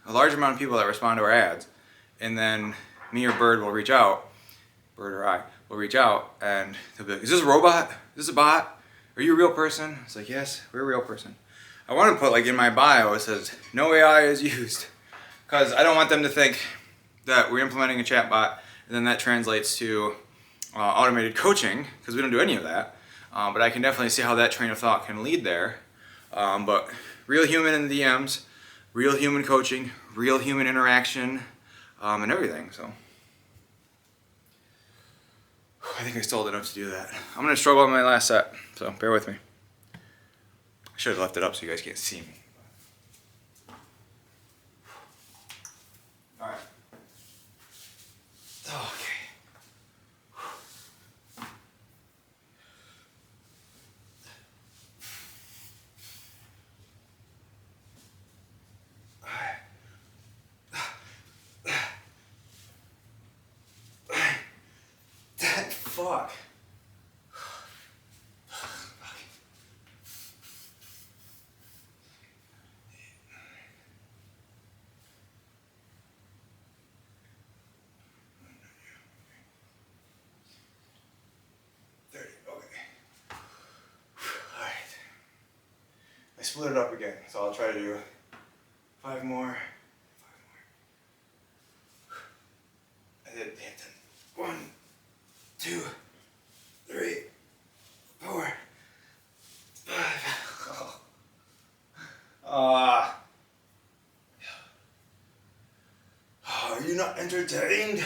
a large amount of people that respond to our ads. And then me or Bird will reach out, Bird or I will reach out and they'll be like, is this a robot? Is this a bot? Are you a real person? It's like, yes, we're a real person. I want to put like in my bio, it says, no AI is used. Because I don't want them to think that we're implementing a chatbot and then that translates to automated coaching, because we don't do any of that. But I can definitely see how that train of thought can lead there. But real human in the DMs, real human coaching, real human interaction, and everything. So I think I stalled enough to do that. I'm going to struggle on my last set, so bear with me. I should have left it up so you guys can't see me. All right. Okay. Fuck. I split it up again, so I'll try to do 5 more. I did 10. 1, 2, 3, 4, 5. Are you not entertained?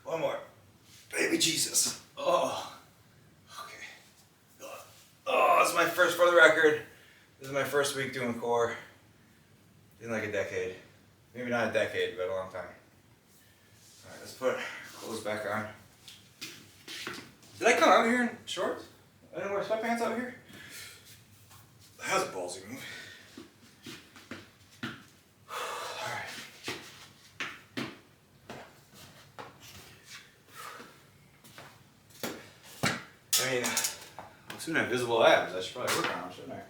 One more. Baby Jesus. Oh. Okay. Oh, this is my first, for the record, this is my first week doing core in like a decade. Maybe not a decade, but a long time. Alright, let's put clothes back on. Did I come out here in shorts? I didn't wear sweatpants out here? That was a ballsy move. I mean, I'll soon have visible abs. I should probably work on them, shouldn't I?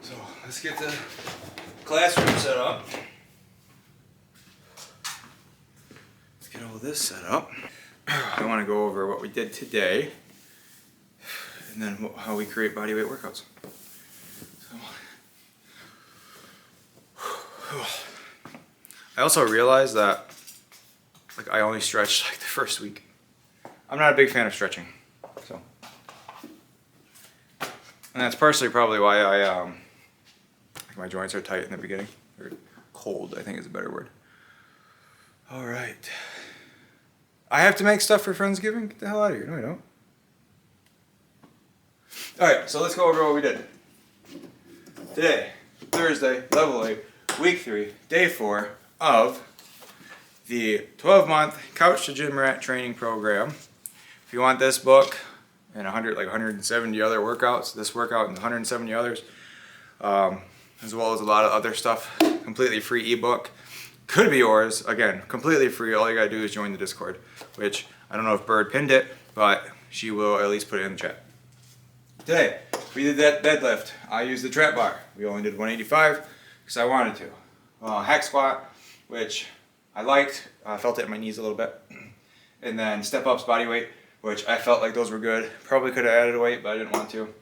So let's get the classroom set up. Let's get all this set up. I want to go over what we did today and then how we create bodyweight workouts. So, I also realized that like I only stretched like the first week. I'm not a big fan of stretching, so. And that's partially probably why like my joints are tight in the beginning, or cold, I think is a better word. All right. I have to make stuff for Friendsgiving? Get the hell out of here. No, I don't. All right, so let's go over what we did. Today, Thursday, level 8, week 3, day 4 of the 12-month Couch to Gym Rat training program. If you want this book and 170 other workouts, this workout and 170 others, as well as a lot of other stuff, completely free ebook, could be yours. Again, completely free. All you gotta do is join the Discord, which I don't know if Bird pinned it, but she will at least put it in the chat. Today, we did that deadlift. I used the trap bar. We only did 185 because I wanted to. Hack squat, which I liked. I felt it in my knees a little bit. And then step ups, body weight, which I felt like those were good. Probably could have added a weight, but I didn't want to.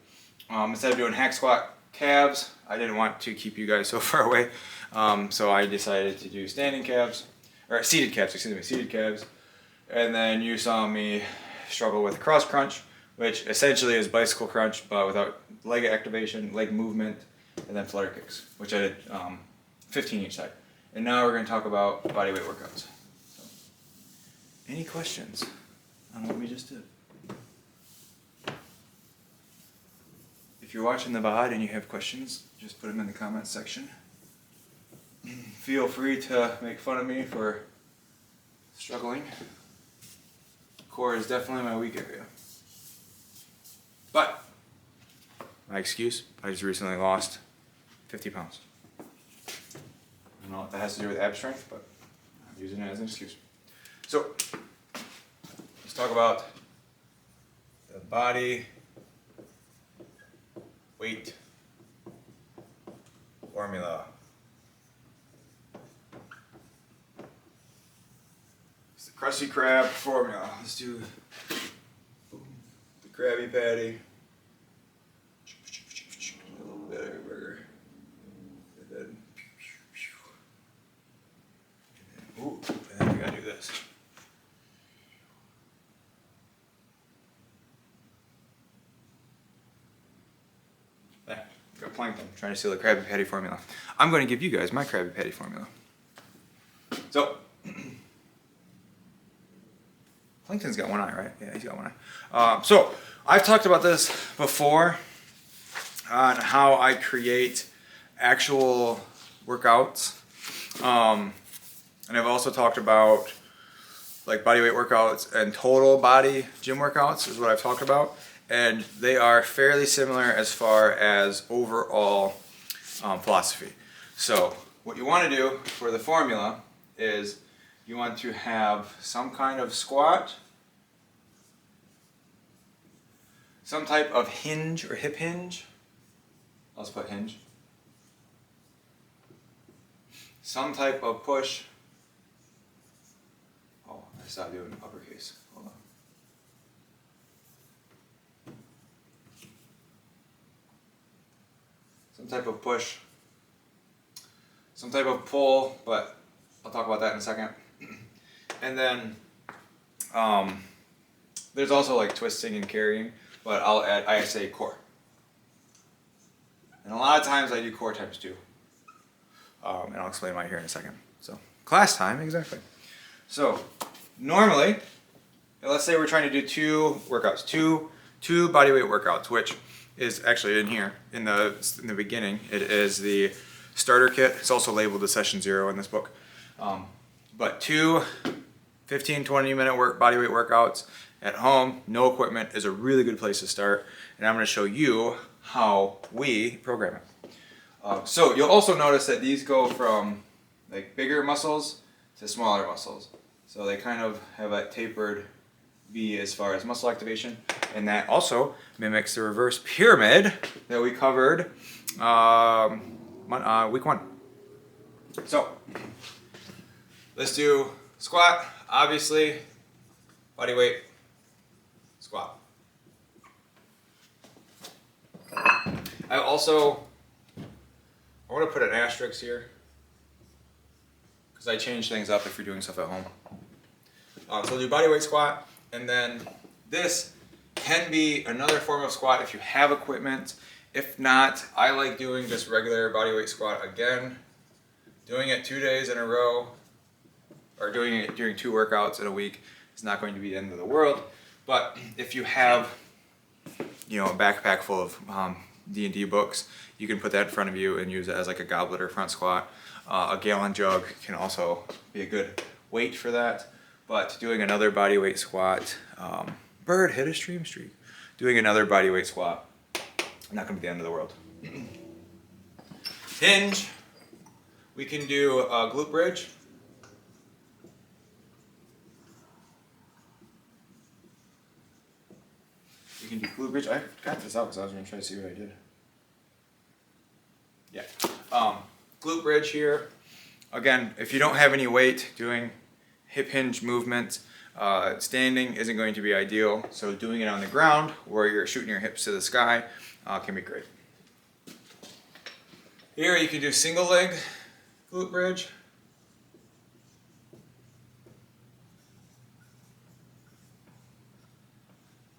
Instead of doing hack squat, calves, I didn't want to keep you guys so far away. So I decided to do standing calves, or seated calves, excuse me, seated calves. And then you saw me struggle with cross crunch, which essentially is bicycle crunch, but without leg activation, leg movement, and then flutter kicks, which I did 15 each side. And now we're going to talk about bodyweight workouts. So, any questions on what we just did? you're watching the VOD and you have questions, just put them in the comments section. Feel free to make fun of me for struggling. Core is definitely my weak area. But my excuse, I just recently lost 50 pounds. I don't know what that has to do with ab strength, but I'm using it as an excuse. So, let's talk about the body weight formula. It's the Krusty Krab formula. Let's do the Krabby Patty. A little bit of burger. And then, ooh, and then we gotta do this. Got plankton trying to steal the Krabby Patty formula. I'm going to give you guys my Krabby Patty formula. So, plankton's got one eye, right? Yeah, he's got one eye. So, I've talked about this before on how I create actual workouts. And I've also talked about like bodyweight workouts and total body gym workouts is what I've talked about. And they are fairly similar as far as overall philosophy. So what you want to do for the formula is you want to have some kind of squat, some type of hinge or hip hinge. Let's put hinge. Some type of push. Oh, I stopped doing uppercase. Hold on. Some type of push, some type of pull, but I'll talk about that in a second. And then there's also like twisting and carrying, but I'll add, I say core. And a lot of times I do core times 2. And I'll explain why here in a second. So class time, exactly. So normally, let's say we're trying to do 2 workouts, two bodyweight workouts, which is actually in here in the beginning. It is the starter kit. It's also labeled the session 0 in this book. But 2 15-20 minute bodyweight workouts at home, no equipment, is a really good place to start. And I'm going to show you how we program it. So you'll also notice that these go from like bigger muscles to smaller muscles. So they kind of have a tapered V as far as muscle activation, and that also mimics the reverse pyramid that we covered week 1. So let's do squat, obviously, body weight, squat. I want to put an asterisk here because I change things up if you're doing stuff at home. So we'll do body weight squat. And then this can be another form of squat if you have equipment. If not, I like doing just regular bodyweight squat again. Doing it 2 days in a row, or doing it during 2 workouts in a week is not going to be the end of the world. But if you have, a backpack full of D&D books, you can put that in front of you and use it as like a goblet or front squat. A gallon jug can also be a good weight for that. But doing another bodyweight squat, Bird hit a stream streak. Doing another bodyweight squat, not going to be the end of the world. Hinge, we can do a glute bridge. We can do glute bridge. I got this out because I was going to try to see what I did. Yeah. Glute bridge here. Again, if you don't have any weight, doing hip hinge movement, standing isn't going to be ideal. So doing it on the ground where you're shooting your hips to the sky can be great. Here you can do single leg glute bridge.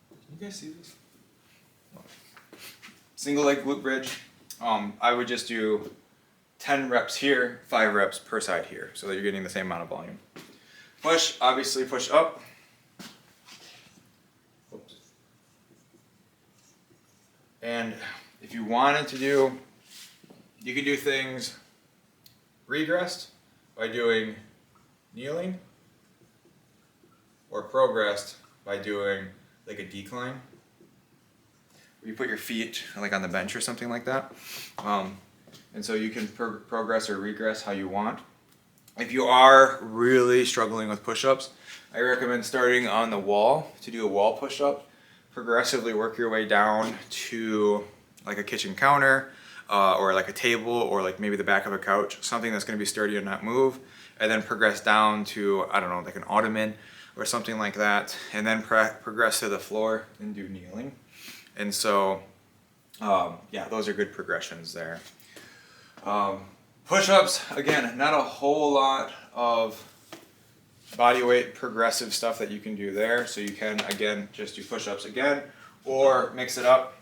Can you guys see this? Single leg glute bridge. I would just do 10 reps here, 5 reps per side here, so that you're getting the same amount of volume. Push, obviously push up. And If you wanted to do, you could do things regressed by doing kneeling, or progressed by doing like a decline. You put your feet like on the bench or something like that. And so you can progress or regress how you want. If you are really struggling with push-ups, I recommend starting on the wall to do a wall push-up. Progressively work your way down to like a kitchen counter or like a table or like maybe the back of a couch, something that's going to be sturdy and not move, and then progress down to, I don't know, like an ottoman or something like that, and then progress to the floor and do kneeling. And so, yeah, those are good progressions there. Push-ups, again, not a whole lot of body weight progressive stuff that you can do there. So you can, again, just do push-ups again, or mix it up.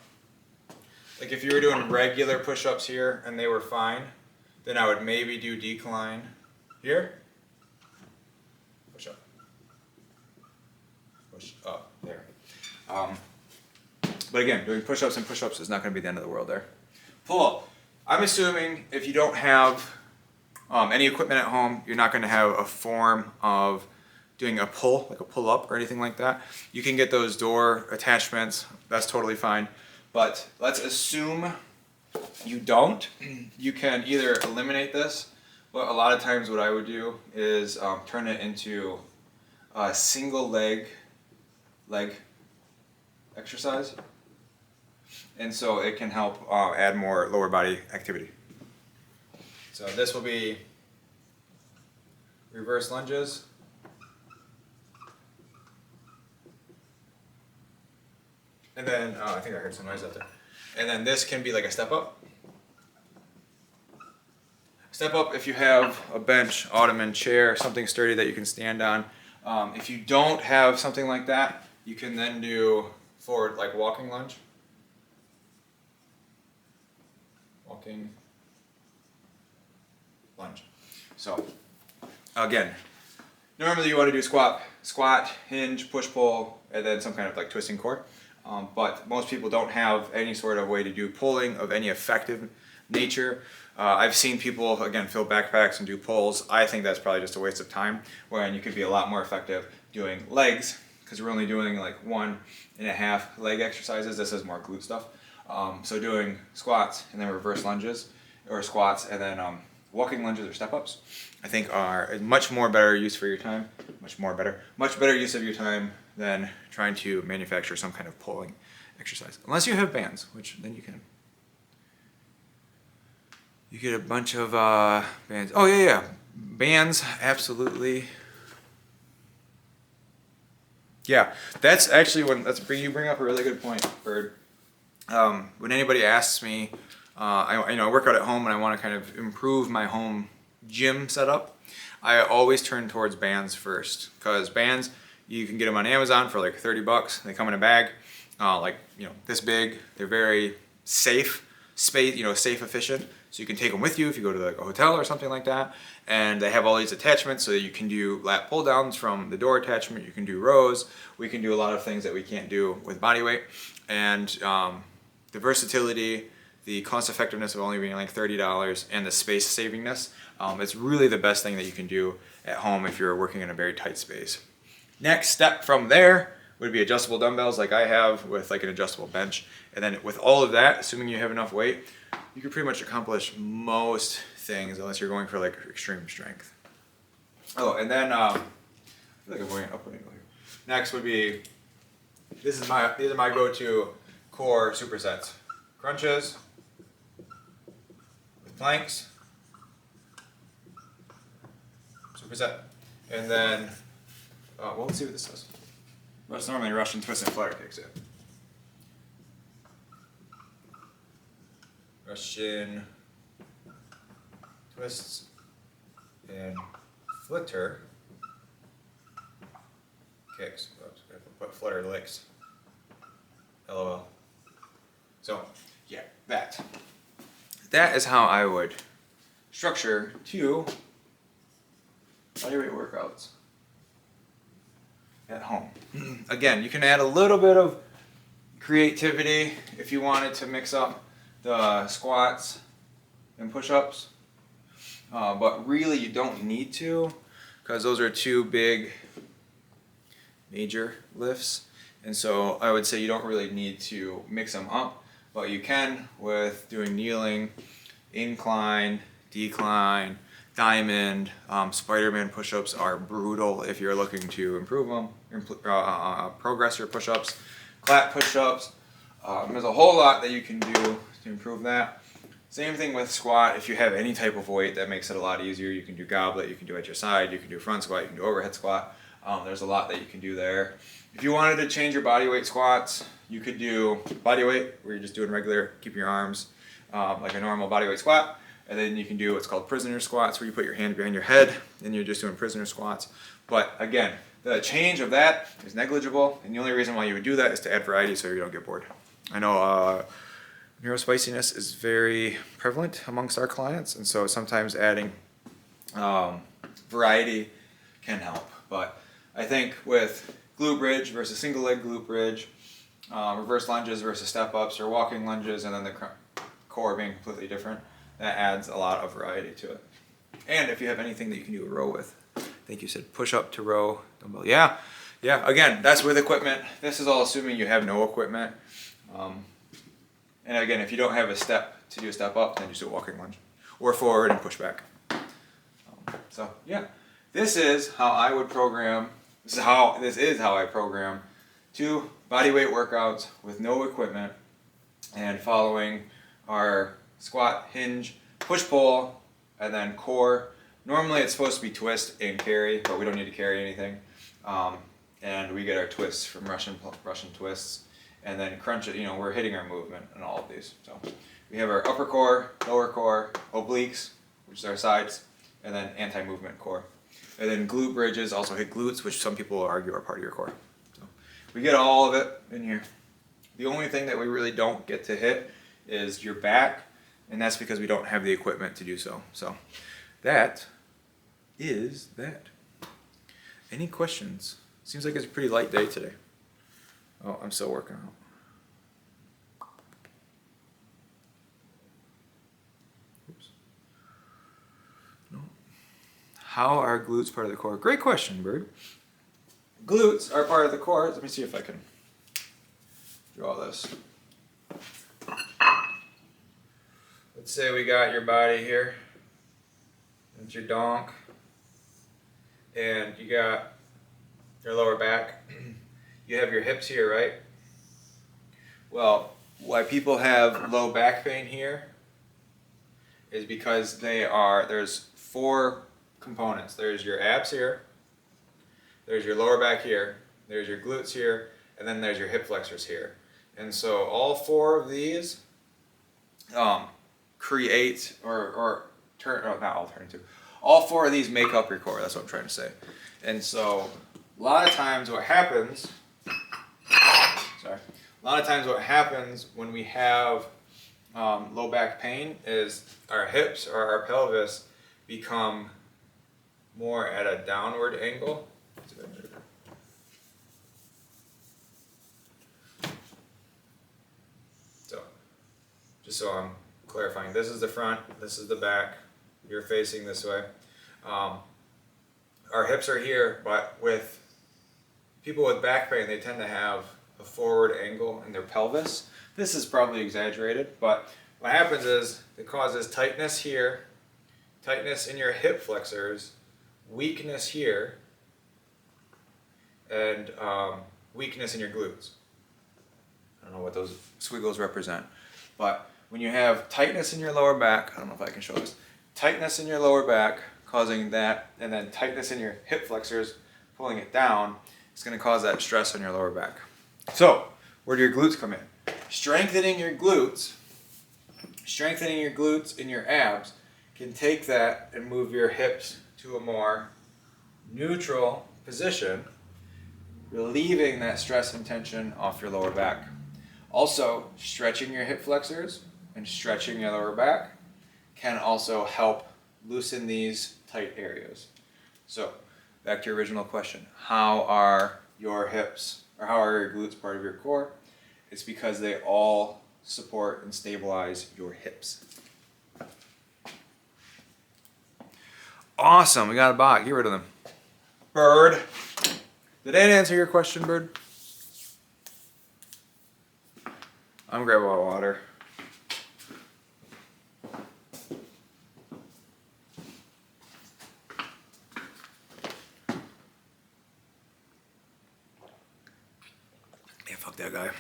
Like if you were doing regular push-ups here and they were fine, then I would maybe do decline here. Push up. Push up, there. But again, doing push-ups and push-ups is not going to be the end of the world there. Pull. I'm assuming if you don't have any equipment at home, you're not going to have a form of doing a pull, like a pull-up or anything like that. You can get those door attachments. That's totally fine. But let's assume you don't. You can either eliminate this, but a lot of times what I would do is turn it into a single leg exercise. And so it can help add more lower body activity. So this will be reverse lunges. And then, I think I heard some noise out there. And then this can be like a step up. Step up if you have a bench, ottoman, chair, something sturdy that you can stand on. If you don't have something like that, you can then do forward, like walking lunge. Walking lunge. So, again, normally you want to do squat, hinge, push, pull, and then some kind of like twisting core. But most people don't have any sort of way to do pulling of any effective nature. I've seen people, again, fill backpacks and do pulls. I think that's probably just a waste of time, when you could be a lot more effective doing legs, because we're only doing like 1.5 leg exercises. This is more glute stuff. So doing squats and then reverse lunges, or squats and then walking lunges or step-ups, I think are a much more better use for your time, much better use of your time than trying to manufacture some kind of pulling exercise. Unless you have bands, which then you can. You get a bunch of bands. Oh yeah, bands, absolutely. Yeah, that's actually you bring up a really good point, Bird. When anybody asks me, I work out at home and I want to kind of improve my home gym setup, I always turn towards bands first, because bands, you can get them on Amazon for like $30. They come in a bag, this big. They're very safe, safe, efficient. So you can take them with you if you go to like a hotel or something like that. And they have all these attachments so that you can do lat pull downs from the door attachment. You can do rows. We can do a lot of things that we can't do with body weight. And the versatility, the cost effectiveness of only being like $30, and the space savingness, it's really the best thing that you can do at home if you're working in a very tight space. Next step from there would be adjustable dumbbells like I have with like an adjustable bench. And then with all of that, assuming you have enough weight, you can pretty much accomplish most things unless you're going for like extreme strength. Oh, and then I feel like I'm going up and here. Next would be, these are my go-to core supersets. Crunches with planks, superset, and then well, let's see what this does. That's normally Russian twist and flutter kicks in. Russian twists and flutter kicks. Oops, I put flutter licks. LOL. So, yeah, that is how I would structure 2 bodyweight workouts at home. Again, you can add a little bit of creativity if you wanted to mix up the squats and push-ups, but really you don't need to, because those are two big major lifts, and so I would say you don't really need to mix them up, but you can with doing kneeling, incline, decline, diamond. Spider-Man push-ups are brutal if you're looking to improve them, progress your push-ups, clap push-ups. There's a whole lot that you can do to improve that. Same thing with squat. If you have any type of weight, that makes it a lot easier. You can do goblet, you can do at your side, you can do front squat, you can do overhead squat. There's a lot that you can do there. If you wanted to change your body weight squats, you could do body weight, where you're just doing regular, keep your arms like a normal body weight squat. And then you can do what's called prisoner squats, where you put your hand behind your head and you're just doing prisoner squats. But again, the change of that is negligible, and the only reason why you would do that is to add variety so you don't get bored. I know neurospiciness is very prevalent amongst our clients, and so sometimes adding variety can help. But I think with glute bridge versus single leg glute bridge, reverse lunges versus step ups, or walking lunges, and then the core being completely different, that adds a lot of variety to it. And if you have anything that you can do a row with, I think you said push up to row dumbbell. Yeah, again, that's with equipment. This is all assuming you have no equipment. And again, if you don't have a step to do a step up, then just do a walking lunge, or forward and push back. So yeah, this is how I would program. This is how I program 2 bodyweight workouts with no equipment, and following our squat, hinge, push-pull, and then core. Normally it's supposed to be twist and carry, but we don't need to carry anything. And we get our twists from Russian twists, and then crunch it. We're hitting our movement in all of these. So we have our upper core, lower core, obliques, which is our sides, and then anti-movement core. And then glute bridges also hit glutes, which some people argue are part of your core. So we get all of it in here. The only thing that we really don't get to hit is your back, and that's because we don't have the equipment to do so. So that is that. Any questions? Seems like it's a pretty light day today. Oh, I'm still working out. Oops. No. How are glutes part of the core? Great question, Bird. Glutes are part of the core. Let me see if I can draw this. Let's say we got your body here. That's your donk. And you got your lower back. You have your hips here, right? Well, why people have low back pain here is because there's 4 components. There's your abs here, there's your lower back here, there's your glutes here, and then there's your hip flexors here. And so all 4 of these create all 4 of these make up your core. That's what I'm trying to say. And so a lot of times what happens when we have low back pain is our hips or our pelvis become more at a downward angle. So just so I'm clarifying, this is the front, this is the back, you're facing this way. Our hips are here, but with people with back pain, they tend to have a forward angle in their pelvis. This is probably exaggerated, but what happens is it causes tightness here, tightness in your hip flexors, weakness here, and weakness in your glutes. I don't know what those squiggles represent, but when you have tightness in your lower back, I don't know if I can show this, tightness in your lower back causing that, and then tightness in your hip flexors pulling it down, it's going to cause that stress on your lower back. So where do your glutes come in? Strengthening your glutes and your abs can take that and move your hips to a more neutral position, relieving that stress and tension off your lower back. Also, stretching your hip flexors and stretching your lower back can also help loosen these tight areas. So, back to your original question. How are your hips, or how are your glutes part of your core? It's because they all support and stabilize your hips. Awesome, we got a bot. Get rid of them. Bird. Did that answer your question, Bird? I'm grabbing my water. Yeah, fuck that guy.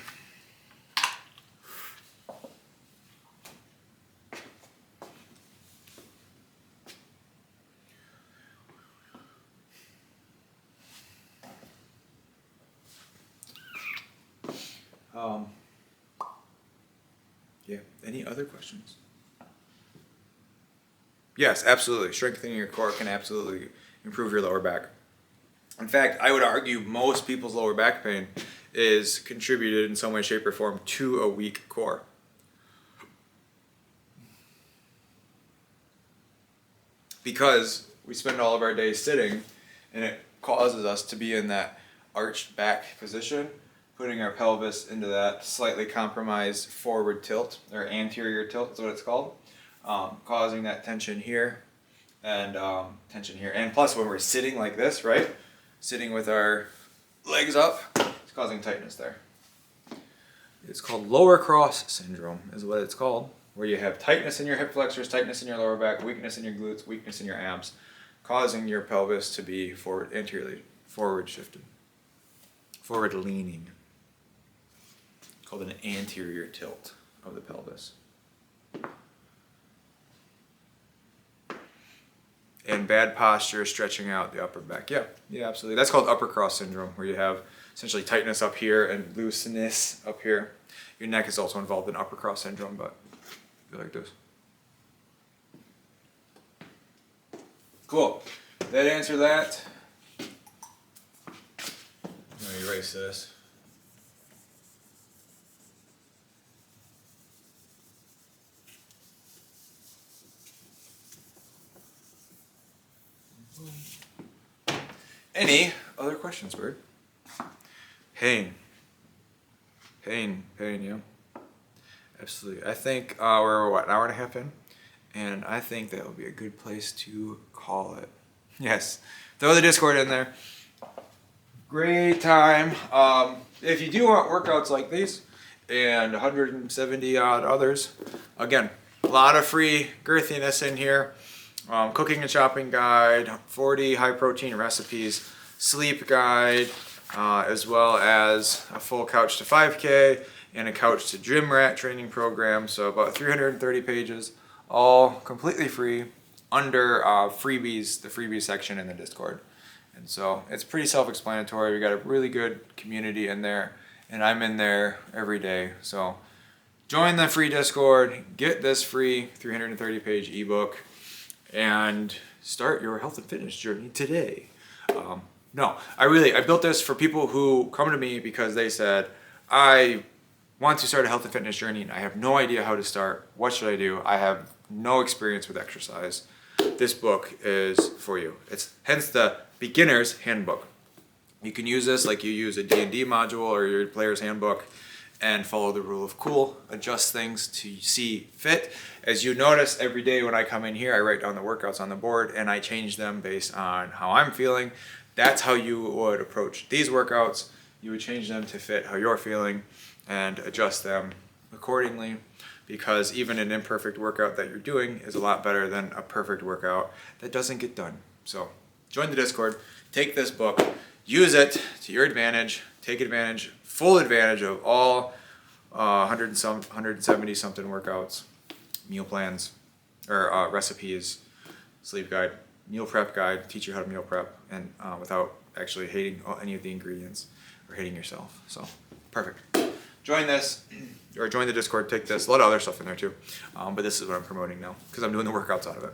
Yeah, any other questions? Yes, absolutely. Strengthening your core can absolutely improve your lower back. In fact, I would argue most people's lower back pain is contributed in some way, shape, or form to a weak core. Because we spend all of our days sitting, and it causes us to be in that arched back position, putting our pelvis into that slightly compromised forward tilt, or anterior tilt is what it's called, causing that tension here and tension here. And plus, when we're sitting like this, right, sitting with our legs up, it's causing tightness there. It's called lower cross syndrome is what it's called, where you have tightness in your hip flexors, tightness in your lower back, weakness in your glutes, weakness in your abs, causing your pelvis to be anteriorly forward shifted, forward leaning. Called an anterior tilt of the pelvis. And bad posture, stretching out the upper back. Yeah, absolutely. That's called upper cross syndrome, where you have essentially tightness up here and looseness up here. Your neck is also involved in upper cross syndrome, but I feel like this. Cool. That answer that. I'm going to erase this. Any other questions, Bird? Pain, yeah. Absolutely. I think we're, what, an hour and a half in? And I think that would be a good place to call it. Yes. Throw the Discord in there. Great time. If you do want workouts like these and 170 odd others, again, a lot of free girthiness in here. Cooking and shopping guide, 40 high protein recipes, sleep guide, as well as a full couch to 5K and a couch to gym rat training program. So about 330 pages, all completely free under freebies, the freebies section in the Discord. And so it's pretty self-explanatory. We got a really good community in there, and I'm in there every day. So join the free Discord, get this free 330 page ebook, and start your health and fitness journey today. No, I built this for people who come to me because they said, I want to start a health and fitness journey and I have no idea how to start. What should I do? I have no experience with exercise. This book is for you. It's hence the beginner's handbook. You can use this like you use a D&D module or your player's handbook and follow the rule of cool, adjust things to see fit. As you notice, every day when I come in here, I write down the workouts on the board and I change them based on how I'm feeling. That's how you would approach these workouts. You would change them to fit how you're feeling and adjust them accordingly, because even an imperfect workout that you're doing is a lot better than a perfect workout that doesn't get done. So join the Discord, take this book, use it to your advantage, take advantage, full advantage of all 170 something workouts, meal plans, or recipes, sleep guide, meal prep guide, teach you how to meal prep, and without actually hating any of the ingredients or hating yourself. So perfect. Join this, or join the Discord, take this. A lot of other stuff in there too, but this is what I'm promoting now because I'm doing the workouts out of it.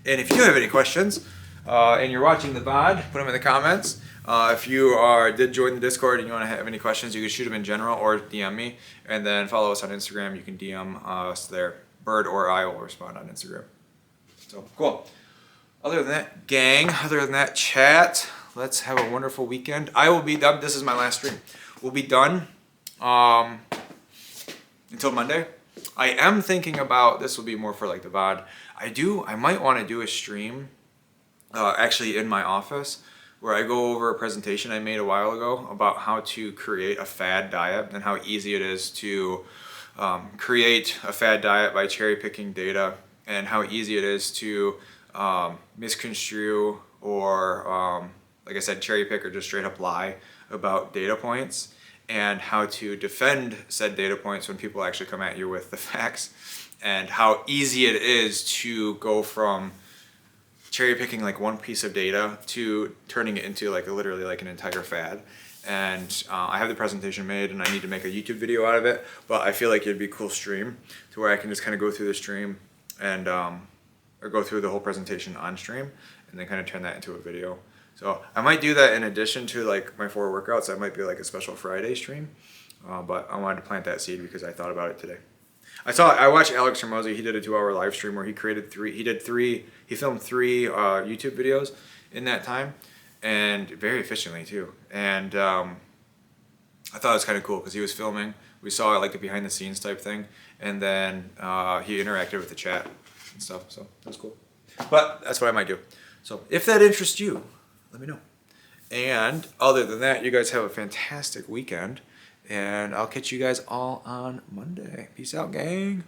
And if you have any questions and you're watching the VOD, put them in the comments. If you did join the Discord and you want to have any questions, you can shoot them in general or DM me, and then follow us on Instagram. You can DM us there. Bird or I will respond on Instagram. So cool. Other than that, gang, other than that, chat, let's have a wonderful weekend. I will be done. This is my last stream. We'll be done in until Monday. I am thinking about, this will be more for like the VOD. I might want to do a stream actually in my office where I go over a presentation I made a while ago about how to create a fad diet and how easy it is to create a fad diet by cherry picking data, and how easy it is to misconstrue or like I said, cherry pick or just straight up lie about data points, and how to defend said data points when people actually come at you with the facts, and how easy it is to go from cherry picking like one piece of data to turning it into like literally like an entire fad. And I have the presentation made and I need to make a YouTube video out of it, but I feel like it'd be a cool stream to where I can just kind of go through the stream and or go through the whole presentation on stream and then kind of turn that into a video. So I might do that in addition to like my 4 workouts. I might be like a special Friday stream, but I wanted to plant that seed because I thought about it today. I watched Alex Hormozy. He did a 2-hour live stream where he filmed 3 YouTube videos in that time, and very efficiently too. And I thought it was kind of cool because he was filming. We saw like a behind the scenes type thing, and then he interacted with the chat and stuff. So that was cool. But that's what I might do. So if that interests you, let me know. And other than that, you guys have a fantastic weekend. And I'll catch you guys all on Monday. Peace out, gang.